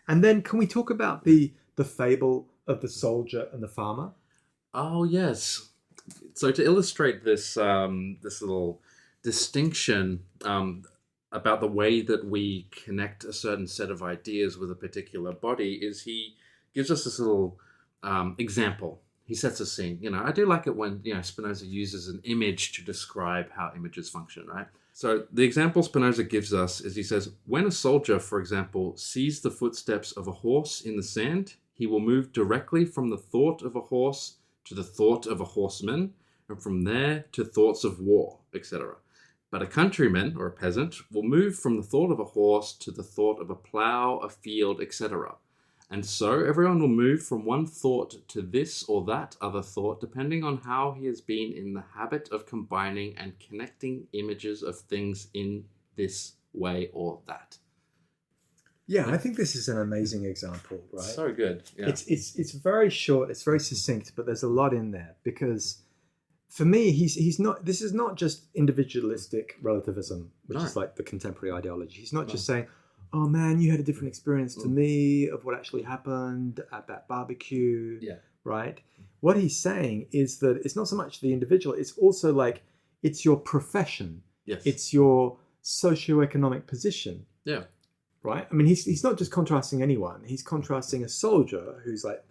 And then, can we talk about the fable of the soldier and the farmer? Oh yes. So to illustrate this this little distinction about the way that we connect a certain set of ideas with a particular body, is he gives us this little example. He sets a scene. I do like it when Spinoza uses an image to describe how images function, right? So the example Spinoza gives us is, he says, when a soldier, for example, sees the footsteps of a horse in the sand, he will move directly from the thought of a horse to the thought of a horseman, and from there to thoughts of war, etc. But a countryman or a peasant will move from the thought of a horse to the thought of a plough, a field, etc. And so everyone will move from one thought to this or that other thought, depending on how he has been in the habit of combining and connecting images of things in this way or that. Yeah, I think this is an amazing example, right? So good. Yeah. It's very short, it's very succinct, but there's a lot in there, because for me, he's not. This is not just individualistic relativism, which is like the contemporary ideology. He's not just saying, "Oh man, you had a different experience to me of what actually happened at that barbecue." Yeah. Right. What he's saying is that it's not so much the individual; it's also like it's your profession. Yes. It's your socioeconomic position. Yeah. Right. I mean, he's not just contrasting anyone. He's contrasting a soldier who's like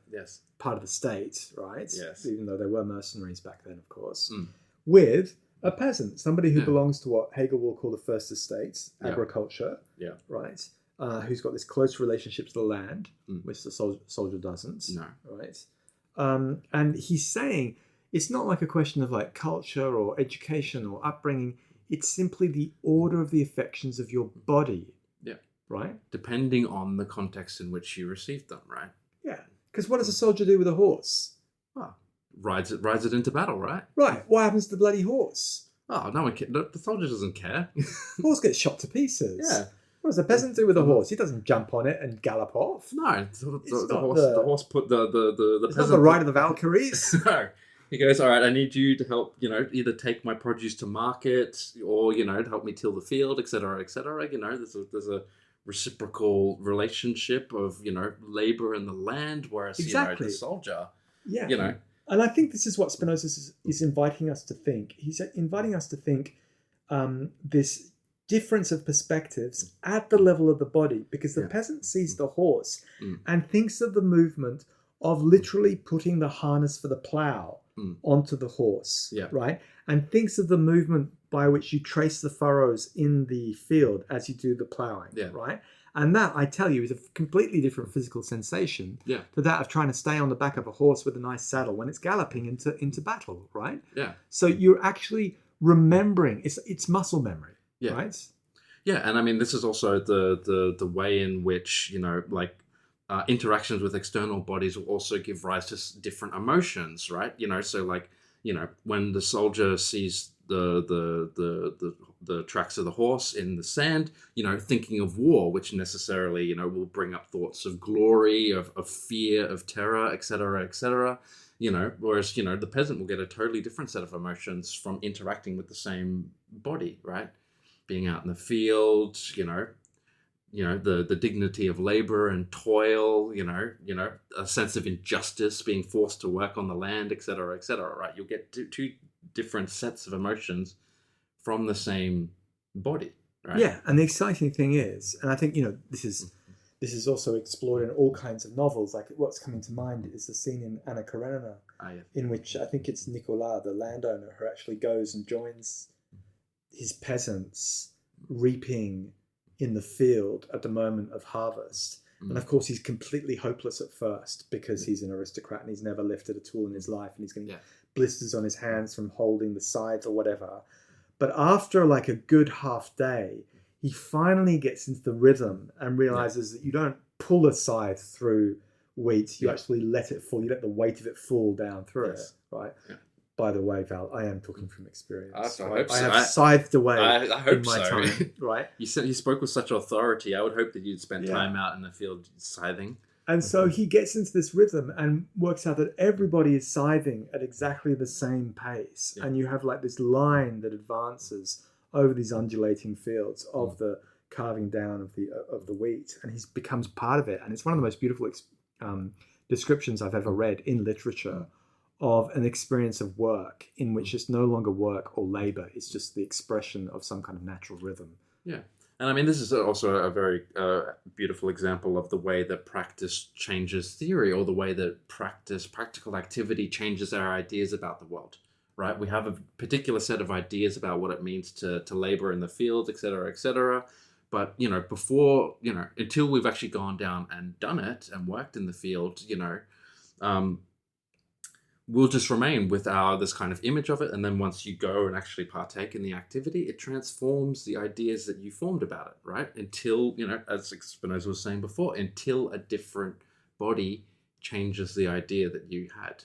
part of the state, right? Yes. Even though there were mercenaries back then, of course, with a peasant, somebody who belongs to what Hegel will call the first estate, agriculture. Yeah. Right. who's got this close relationship to the land, which the soldier doesn't. No. Right? And he's saying it's not like a question of like culture or education or upbringing. It's simply the order of the affections of your body. Yeah. Right? Depending on the context in which you received them, right? Yeah. Because what does a soldier do with a horse? Well, rides it into battle, right? Right. What happens to the bloody horse? Oh, no one cares. The soldier doesn't care. Horse gets shot to pieces. Yeah. What does a peasant do with a horse? He doesn't jump on it and gallop off. No, the horse put the It's peasant. not the ride of the Valkyries. No. He goes, all right, I need you to help, either take my produce to market or, help me till the field, et cetera, et cetera. There's a reciprocal relationship of, labor in the land, whereas, Exactly. The soldier, Yeah. And I think this is what Spinoza is inviting us to think. He's inviting us to think this difference of perspectives at the level of the body, because the peasant sees the horse and thinks of the movement of literally putting the harness for the plough onto the horse, right? And thinks of the movement by which you trace the furrows in the field as you do the ploughing, right? And that, I tell you, is a completely different physical sensation to that of trying to stay on the back of a horse with a nice saddle when it's galloping into battle, right? Yeah. So you're actually remembering, it's muscle memory, right? Yeah, and I mean, this is also the way in which, interactions with external bodies will also give rise to different emotions, right? So when the soldier sees the tracks of the horse in the sand, thinking of war, which necessarily, will bring up thoughts of glory, of fear, of terror, etc., etc. Whereas, the peasant will get a totally different set of emotions from interacting with the same body, right? Being out in the field, the dignity of labor and toil, a sense of injustice, being forced to work on the land, etc., right? You'll get two different sets of emotions from the same body, right? Yeah, and the exciting thing is, and I think, this is also explored in all kinds of novels. Like, what's coming to mind is the scene in Anna Karenina, in which I think it's Nicolas, the landowner, who actually goes and joins his peasants reaping in the field at the moment of harvest. And of course, he's completely hopeless at first because he's an aristocrat and he's never lifted a tool in his life, and he's getting blisters on his hands from holding the scythe or whatever. But after like a good half day, he finally gets into the rhythm and realizes that you don't pull a scythe through wheat, you actually let it fall, you let the weight of it fall down through it, right? Yeah. By the way, Val, I am talking from experience. I hope so. I have scythed away I hope in my time, right? You spoke with such authority. I would hope that you'd spend time out in the field scything. And so he gets into this rhythm and works out that everybody is scything at exactly the same pace. Yeah. And you have like this line that advances over these undulating fields of the carving down of the wheat. And he becomes part of it. And it's one of the most beautiful descriptions I've ever read in literature of an experience of work in which it's no longer work or labor. It's just the expression of some kind of natural rhythm. Yeah. And I mean, this is also a very beautiful example of the way that practice changes theory, or the way that practical activity changes our ideas about the world, right? We have a particular set of ideas about what it means to labor in the field, et cetera, et cetera. But, before, until we've actually gone down and done it and worked in the field, we'll just remain with this kind of image of it. And then once you go and actually partake in the activity, it transforms the ideas that you formed about it, right? Until, as Spinoza was saying before, until a different body changes the idea that you had.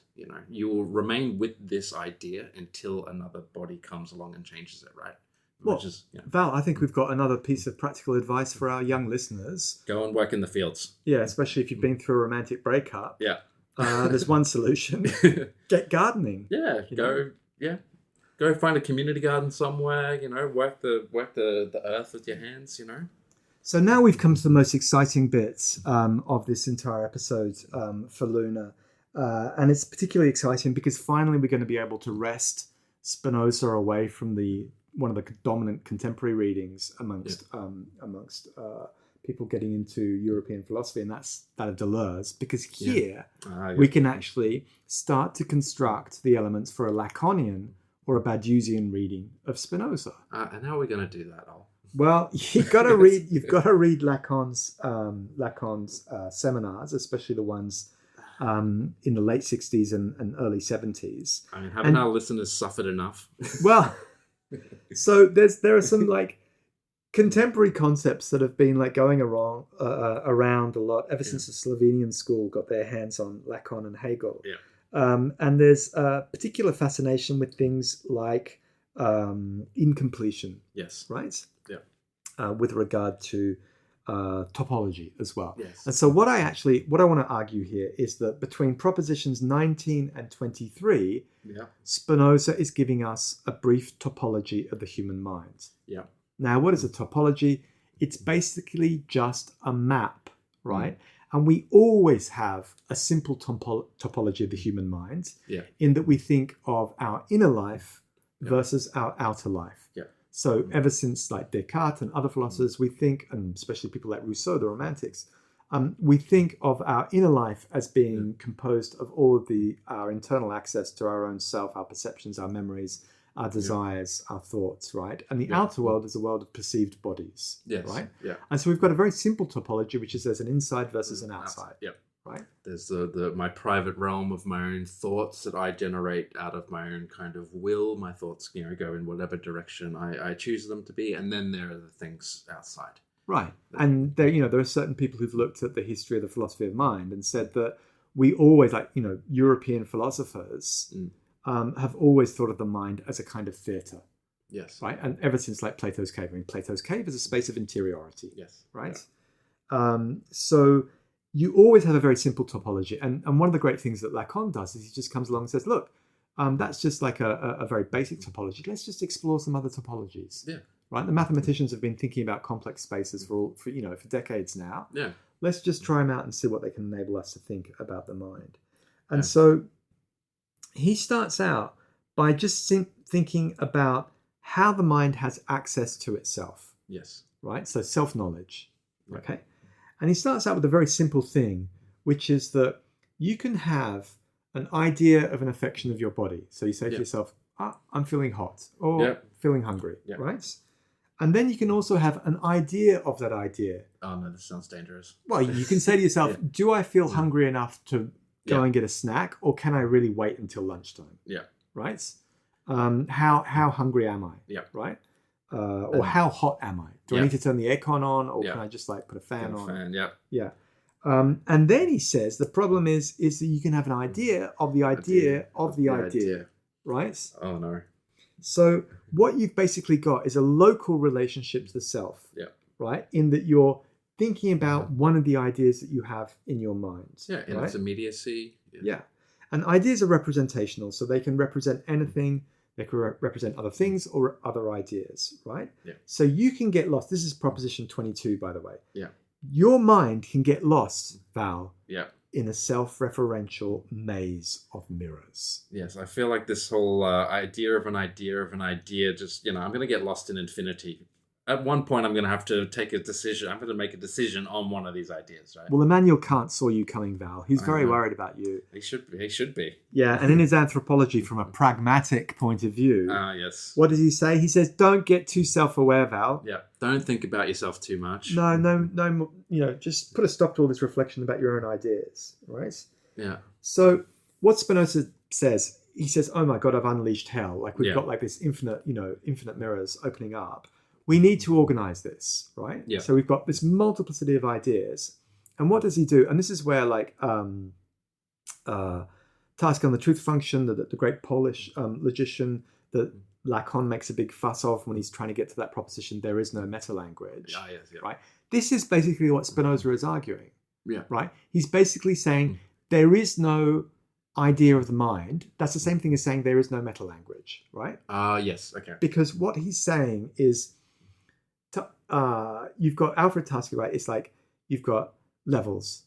You will remain with this idea until another body comes along and changes it, right? Well, Val, I think we've got another piece of practical advice for our young listeners. Go and work in the fields. Yeah, especially if you've been through a romantic breakup. Yeah. There's one solution. Get gardening. Yeah, go find a community garden somewhere, work the earth with your hands, So now we've come to the most exciting bits of this entire episode for Luna. And it's particularly exciting because finally we're going to be able to wrest Spinoza away from one of the dominant contemporary readings amongst people getting into European philosophy, and that's that of Deleuze, because here we can actually start to construct the elements for a Lacanian or a Badiousian reading of Spinoza. And how are we going to do that, Al? Well, you've got to read Lacan's seminars, especially the ones in the late 60s and early 70s. I mean, haven't our listeners suffered enough? Well, so there are some like contemporary concepts that have been like going around a lot ever since the Slovenian school got their hands on Lacan and Hegel. Yeah. And there's a particular fascination with things like incompletion. Yes. Right? Yeah. With regard to topology as well. Yes. And so what I want to argue here is that between propositions 19 and 23, Spinoza is giving us a brief topology of the human mind. Yeah. Now, what is a topology? It's basically just a map, right? And we always have a simple topology of the human mind in that we think of our inner life versus our outer life. Yeah. So ever since like Descartes and other philosophers, we think, and especially people like Rousseau, the Romantics, we think of our inner life as being composed of all of our internal access to our own self, our perceptions, our memories, our desires, our thoughts, right? And the outer world is a world of perceived bodies, right? Yeah. And so we've got a very simple topology, which is there's an inside versus an outside. Yeah. Right. There's my private realm of my own thoughts that I generate out of my own kind of will. My thoughts, go in whatever direction I choose them to be, and then there are the things outside. Right. And there are certain people who've looked at the history of the philosophy of mind and said that we always, European philosophers have always thought of the mind as a kind of theatre. Yes. Right. And ever since like Plato's cave. I mean, Plato's cave is a space of interiority. Yes. Right. Yeah. So you always have a very simple topology. And one of the great things that Lacan does is he just comes along and says, look, that's just like a very basic topology. Let's just explore some other topologies. Yeah. Right. The mathematicians have been thinking about complex spaces for decades now. Yeah. Let's just try them out and see what they can enable us to think about the mind. And so he starts out by just thinking about how the mind has access to itself. Yes. Right. So self-knowledge. Right. Okay. And he starts out with a very simple thing, which is that you can have an idea of an affection of your body. So you say to yourself, I'm feeling hot or feeling hungry, right? And then you can also have an idea of that idea. Oh, no, this sounds dangerous. Well, you can say to yourself, do I feel hungry enough to go and get a snack, or can I really wait until lunchtime? Yeah. Right? How hungry am I? Yeah. Right? Or how hot am I? Do I need to turn the aircon on, or can I just like put a fan on? Yeah. And then he says the problem is that you can have an idea of the idea of the idea, right? Oh no. So what you've basically got is a local relationship to the self, right? In that you're thinking about one of the ideas that you have in your mind. Yeah, in its immediacy. Yeah. And ideas are representational, so they can represent anything. They can represent other things or other ideas, right? Yeah. So you can get lost. This is proposition 22, by the way. Yeah. Your mind can get lost, Val, in a self-referential maze of mirrors. Yes, I feel like this whole idea of an idea just, I'm going to get lost in infinity. At one point, I'm going to have to take a decision. I'm going to make a decision on one of these ideas, right? Well, Immanuel Kant saw you coming, Val. He's very worried about you. He should be. Yeah, and in his anthropology, from a pragmatic point of view, yes. What does he say? He says, don't get too self-aware, Val. Yeah, don't think about yourself too much. No, just put a stop to all this reflection about your own ideas, right? Yeah. So what Spinoza says, he says, oh my God, I've unleashed hell. Like we've got like this infinite mirrors opening up. We need to organize this, right? Yeah. So we've got this multiplicity of ideas. And what does he do? And this is where like task on the truth function, the great Polish logician that Lacan makes a big fuss of when he's trying to get to that proposition, there is no meta-language. Right? This is basically what Spinoza is arguing. Yeah. Right? He's basically saying there is no idea of the mind. That's the same thing as saying there is no meta-language, right? Yes. Okay. Because what he's saying is you've got Alfred Tarski, right? It's like you've got levels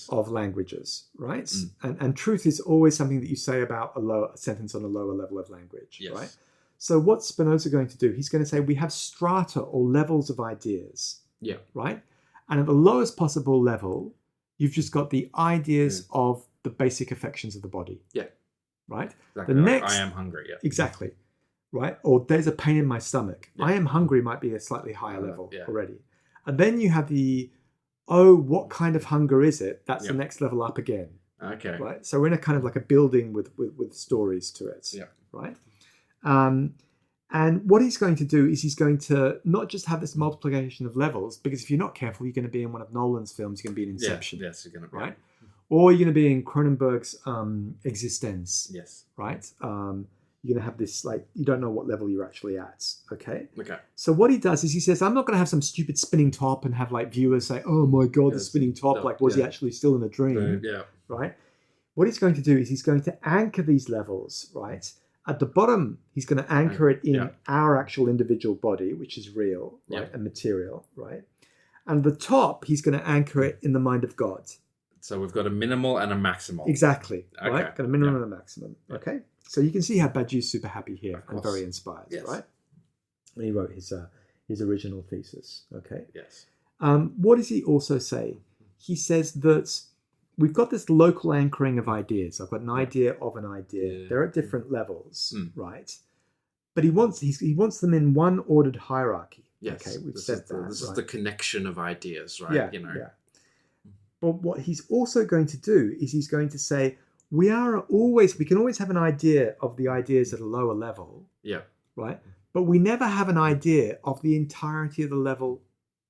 of languages, right? And truth is always something that you say about a sentence on a lower level of language, right? So what's Spinoza going to do? He's going to say we have strata or levels of ideas, right? And at the lowest possible level, you've just got the ideas of the basic affections of the body. Yeah. Right? Exactly. The next, I am hungry, Exactly. right? Or there's a pain in my stomach. Yeah. I am hungry might be a slightly higher level yeah. already. And then you have the, oh, what kind of hunger is it? That's the next level up again. Okay. Right? So we're in a kind of like a building with stories to it. Yeah. Right? And what he's going to do is he's going to not just have this multiplication of levels, because if you're not careful, you're going to be in one of Nolan's films, you're going to be in Inception. Yes, you're going to be. Right? Or you're going to be in Cronenberg's Existence. Yes. Right? You're going to have this, like, you don't know what level you're actually at. Okay? Okay. So what he does is he says, I'm not going to have some stupid spinning top and have like viewers say, oh my God, the spinning top, like, was he actually still in a dream? Yeah. Right? What he's going to do is he's going to anchor these levels, right? At the bottom, he's going to anchor it in our actual individual body, which is real, right? And material, right? And the top, he's going to anchor it in the mind of God. So we've got a minimal and a maximal. Exactly, okay. Right? Got a minimum and a maximum, okay? So you can see how Badju's super happy here and very inspired, right? When he wrote his original thesis, okay? Yes. What does he also say? He says that we've got this local anchoring of ideas. I've got an idea of an idea. They're at different levels, right? But he wants them in one ordered hierarchy. Yes. Okay, we've said that. This is the connection of ideas, right? Yeah, yeah. But what he's also going to do is he's going to say, we can always have an idea of the ideas at a lower level. Yeah. Right? But we never have an idea of the entirety of the level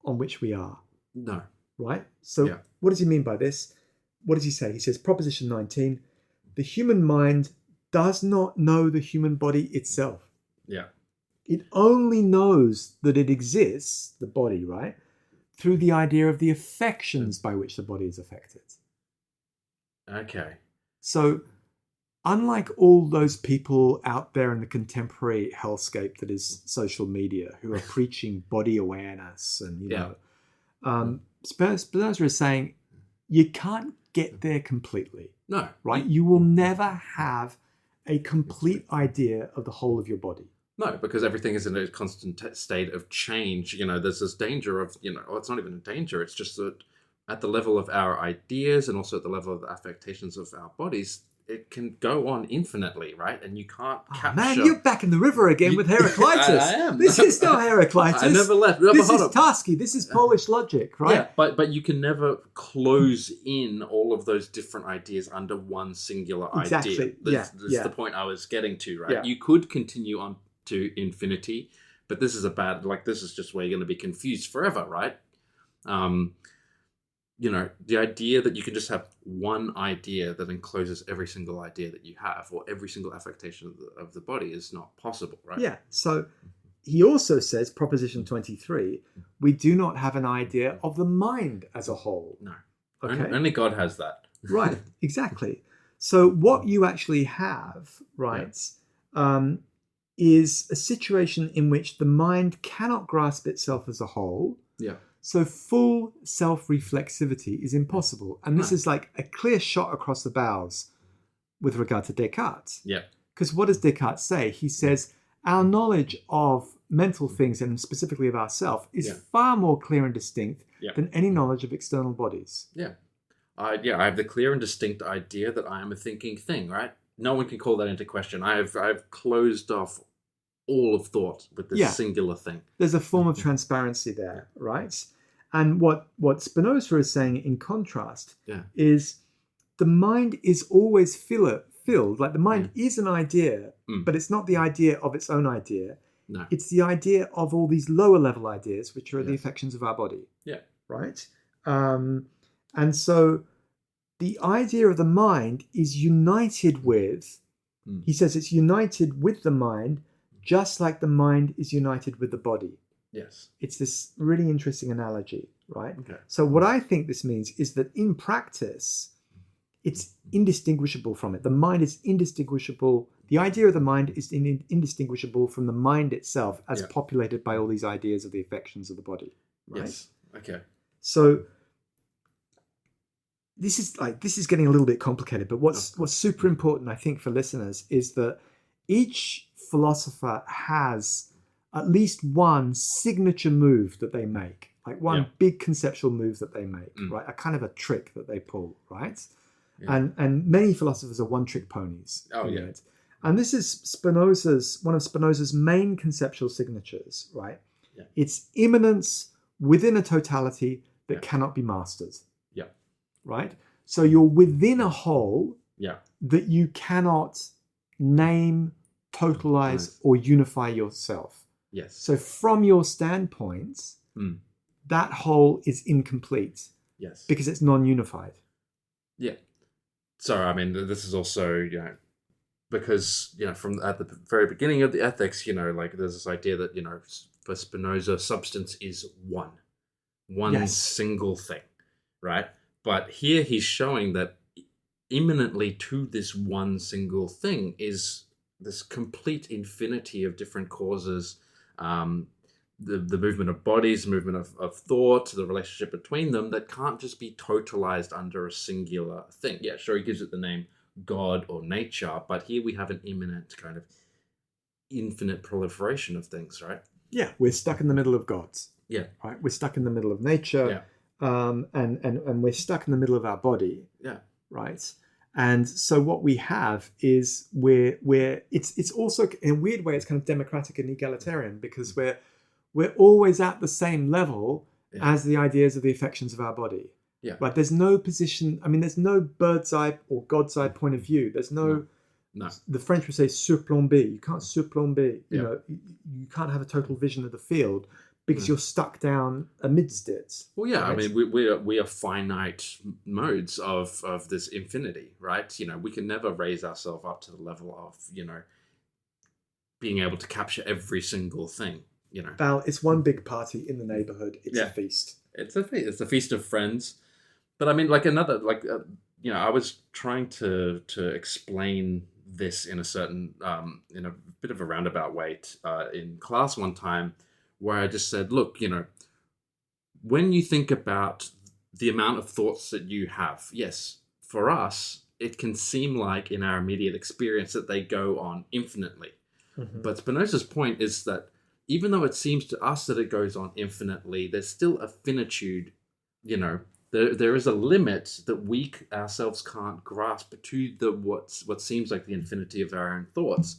on which we are. No. Right? So what does he mean by this? What does he say? He says, Proposition 19, the human mind does not know the human body itself. Yeah. It only knows that it exists, the body, right? Through the idea of the affections by which the body is affected. Okay. So, unlike all those people out there in the contemporary hellscape that is social media who are preaching body awareness and, you know, Spinoza is saying you can't get there completely. No. Right? You will never have a complete idea of the whole of your body. No, because everything is in a constant state of change. You know, there's this danger of, it's not even a danger. It's just that at the level of our ideas and also at the level of the affectations of our bodies, it can go on infinitely, right? And you can't capture... Man, you're back in the river again with Heraclitus. I am. This is not Heraclitus. I never left. This is Tarski. This is Polish logic, right? Yeah, but you can never close in all of those different ideas under one singular idea. That's the point I was getting to, right? Yeah. You could continue on to infinity, but this is this is just where you're going to be confused forever, right? The idea that you can just have one idea that encloses every single idea that you have or every single affectation of the body is not possible, right? Yeah. So he also says, Proposition 23, we do not have an idea of the mind as a whole. No. Okay. Only God has that. Right. Exactly. So what you actually have, right, is a situation in which the mind cannot grasp itself as a whole. Yeah. So full self-reflexivity is impossible. And this is like a clear shot across the bows with regard to Descartes. Yeah. Because what does Descartes say? He says, our knowledge of mental things and specifically of ourselves is far more clear and distinct than any knowledge of external bodies. Yeah. I have the clear and distinct idea that I am a thinking thing, right? No one can call that into question. I've closed off all of thought with this singular thing. There's a form of transparency there, right? And what Spinoza is saying in contrast is the mind is always filled. Like the mind is an idea, but it's not the idea of its own idea. No. It's the idea of all these lower level ideas, which are the affections of our body. Yeah. Right? And so the idea of the mind is united with, he says it's united with the mind, just like the mind is united with the body. Yes. It's this really interesting analogy, right? Okay. So what I think this means is that in practice, it's indistinguishable from it. The mind is indistinguishable. The idea of the mind is indistinguishable from the mind itself as populated by all these ideas of the affections of the body. Right? Yes. Okay. So this is getting a little bit complicated, but what's super important, I think, for listeners is that each philosopher has at least one signature move that they make, like one big conceptual move that they make, right? A kind of a trick that they pull, right? Yeah. And many philosophers are one-trick ponies. Oh, yeah. And this is one of Spinoza's main conceptual signatures, right? Yeah. It's immanence within a totality that Yeah. cannot be mastered. Yeah. Right? So you're within a whole Yeah. that you cannot name, totalize, or unify yourself. Yes. So from your standpoint, that whole is incomplete. Yes. Because it's non-unified. Yeah. So, I mean, this is also, because, from at the very beginning of the ethics, like there's this idea that, for Spinoza, substance is one yes. single thing, right? But here he's showing that immanently to this one single thing is this complete infinity of different causes, the movement of bodies, movement of thought, the relationship between them that can't just be totalized under a singular thing. Yeah, sure, he gives it the name God or nature, but here we have an immanent kind of infinite proliferation of things, right? Yeah, we're stuck in the middle of gods. Yeah. Right? We're stuck in the middle of nature. Yeah. And we're stuck in the middle of our body. Yeah. Right? And so what we have is it's also in a weird way it's kind of democratic and egalitarian because we're always at the same level as the ideas of the affections of our body. Yeah. Right. There's no position. I mean, there's no bird's eye or God's eye point of view. There's no. The French would say surplomber. You can't surplomber. You can't have a total vision of the field because you're stuck down amidst it. Well, yeah. Right? I mean, we are finite modes of this infinity, right? We can never raise ourselves up to the level of being able to capture every single thing. Val, it's one big party in the neighborhood. It's a feast. It's a feast. It's a feast of friends. But I mean, I was trying to explain this in a certain, in a bit of a roundabout way in class one time, where I just said, look, when you think about the amount of thoughts that you have, yes, for us, it can seem like in our immediate experience that they go on infinitely. Mm-hmm. But Spinoza's point is that even though it seems to us that it goes on infinitely, there's still a finitude, There is a limit that we ourselves can't grasp to what seems like the infinity of our own thoughts.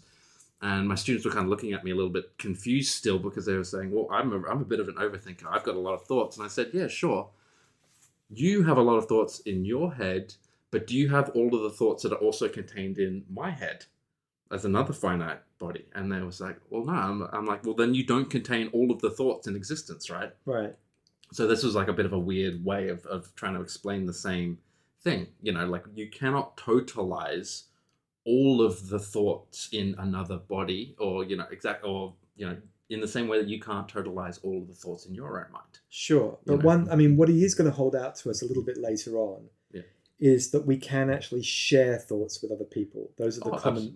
And my students were kind of looking at me a little bit confused still because they were saying, well, I'm a bit of an overthinker. I've got a lot of thoughts. And I said, yeah, sure. You have a lot of thoughts in your head, but do you have all of the thoughts that are also contained in my head as another finite body? And they was like, well, no. I'm like, well, then you don't contain all of the thoughts in existence, right? Right. So this was like a bit of a weird way of trying to explain the same thing. You cannot totalize all of the thoughts in another body or, in the same way that you can't totalize all of the thoughts in your own mind. Sure. But what he is going to hold out to us a little bit later on is that we can actually share thoughts with other people. Those are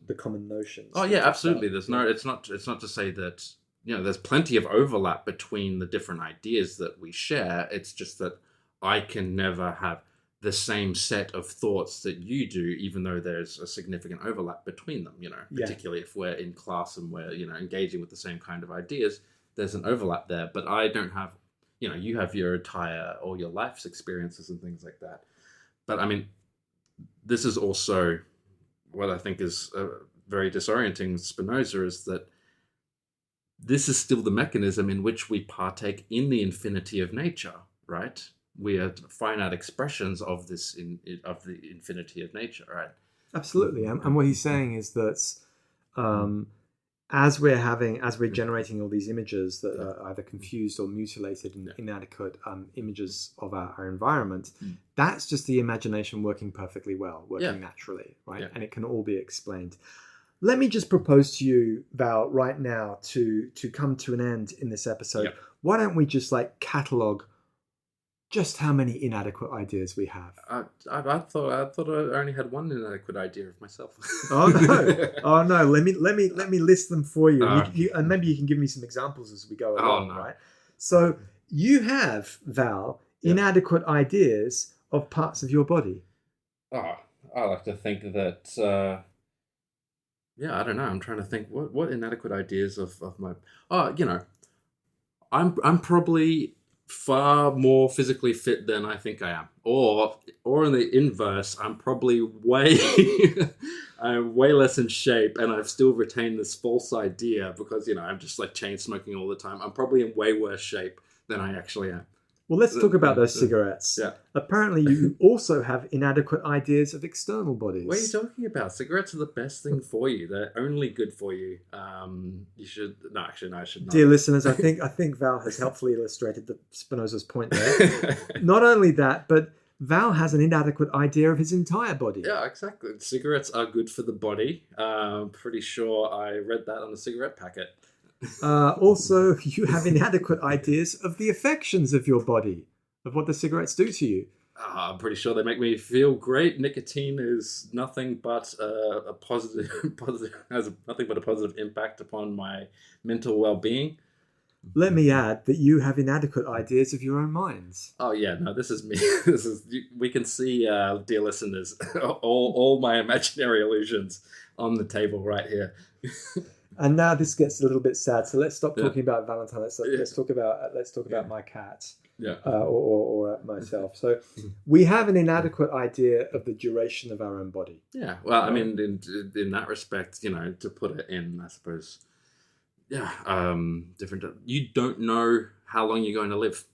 the common notions. Oh yeah, absolutely. It's not to say that, there's plenty of overlap between the different ideas that we share. It's just that I can never have the same set of thoughts that you do, even though there's a significant overlap between them, particularly if we're in class and we're, engaging with the same kind of ideas, there's an overlap there. But I don't have, you have your entire or your life's experiences and things like that. But I mean, this is also what I think is very disorienting with Spinoza is that this is still the mechanism in which we partake in the infinity of nature, right? We are finite expressions of this of the infinity of nature, right? Absolutely, and what he's saying is that as we're generating all these images that are either confused or mutilated and inadequate images of our environment, that's just the imagination working perfectly well, working naturally, right? Yeah. And it can all be explained. Let me just propose to you, Val, right now to come to an end in this episode. Yep. Why don't we just catalogue just how many inadequate ideas we have? I thought I only had one inadequate idea of myself. Oh no! Let me list them for you, and maybe you can give me some examples as we go along. Right? So you have, Val, inadequate ideas of parts of your body. I like to think that. I don't know. I'm trying to think what inadequate ideas of my. I'm probably far more physically fit than I think I am. Or in the inverse, I'm probably I'm way less in shape, and I've still retained this false idea because, I'm just like chain smoking all the time. I'm probably in way worse shape than I actually am. Well, let's talk about those cigarettes. Yeah. Apparently, you also have inadequate ideas of external bodies. What are you talking about? Cigarettes are the best thing for you. They're only good for you. You should... No, actually, no, I should not. Dear listeners, I think Val has helpfully illustrated Spinoza's point there. Not only that, but Val has an inadequate idea of his entire body. Yeah, exactly. Cigarettes are good for the body. Pretty sure I read that on a cigarette packet. Also, you have inadequate ideas of the affections of your body, of what the cigarettes do to you. I'm pretty sure they make me feel great. Nicotine is nothing but a positive has nothing but a positive impact upon my mental well-being. Let me add that you have inadequate ideas of your own minds. Oh yeah, no, this is me. We can see, dear listeners, all my imaginary illusions on the table right here. And now this gets a little bit sad. So let's stop talking about Valentine. Let's talk about my cat. Yeah. Or myself. So we have an inadequate idea of the duration of our own body. Yeah. Well, I mean, in that respect, to put it in, I suppose. Yeah. Different. You don't know how long you're going to live,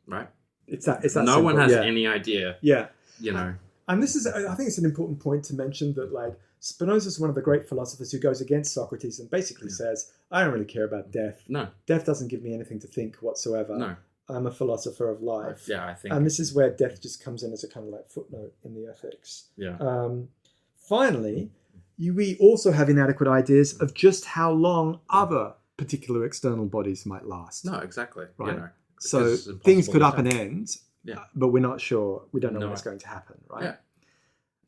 right? It's that no simple. one has any idea. Yeah. And this is, I think it's an important point to mention that, like, Spinoza is one of the great philosophers who goes against Socrates and basically says, I don't really care about death. No. Death doesn't give me anything to think whatsoever. No. I'm a philosopher of life. Yeah, I think. And this is where death just comes in as a kind of like footnote in the ethics. Yeah. Finally, we also have inadequate ideas of just how long other particular external bodies might last. No, exactly. Right. So things could up and end, yeah, but we're not sure. We don't know what's going to happen, right? Yeah.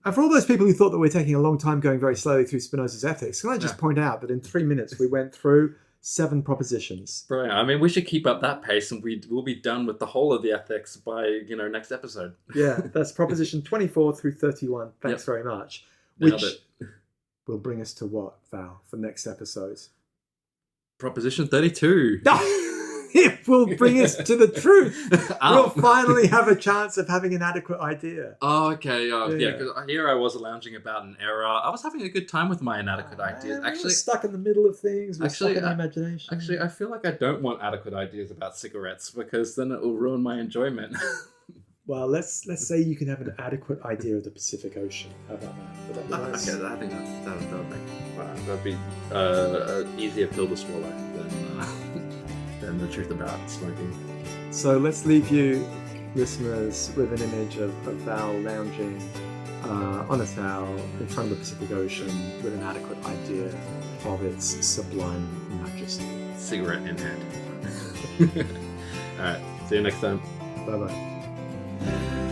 And for all those people who thought that we're taking a long time going very slowly through Spinoza's ethics, can I just point out that in 3 minutes we went through 7 propositions. Brilliant. I mean, we should keep up that pace, and we'll be done with the whole of the ethics by next episode. Yeah, that's proposition 24 through 31. Thanks very much. Which will bring us to what, Val, for next episode? Proposition 32. It will bring us to the truth. We'll finally have a chance of having an adequate idea. Oh, okay. Yeah, because here I was lounging about an era. I was having a good time with my inadequate ideas. Actually, we're stuck in the middle of things. We're stuck in the imagination. Actually, I feel like I don't want adequate ideas about cigarettes because then it will ruin my enjoyment. Well, let's say you can have an adequate idea of the Pacific Ocean. How about that? Would that be nice? Okay, I think that'd be an easier pill to swallow than the truth about smoking. So let's leave you, listeners, with an image of Val lounging on a towel in front of the Pacific Ocean with an adequate idea of its sublime majesty. Cigarette in hand. All right. See you next time. Bye-bye.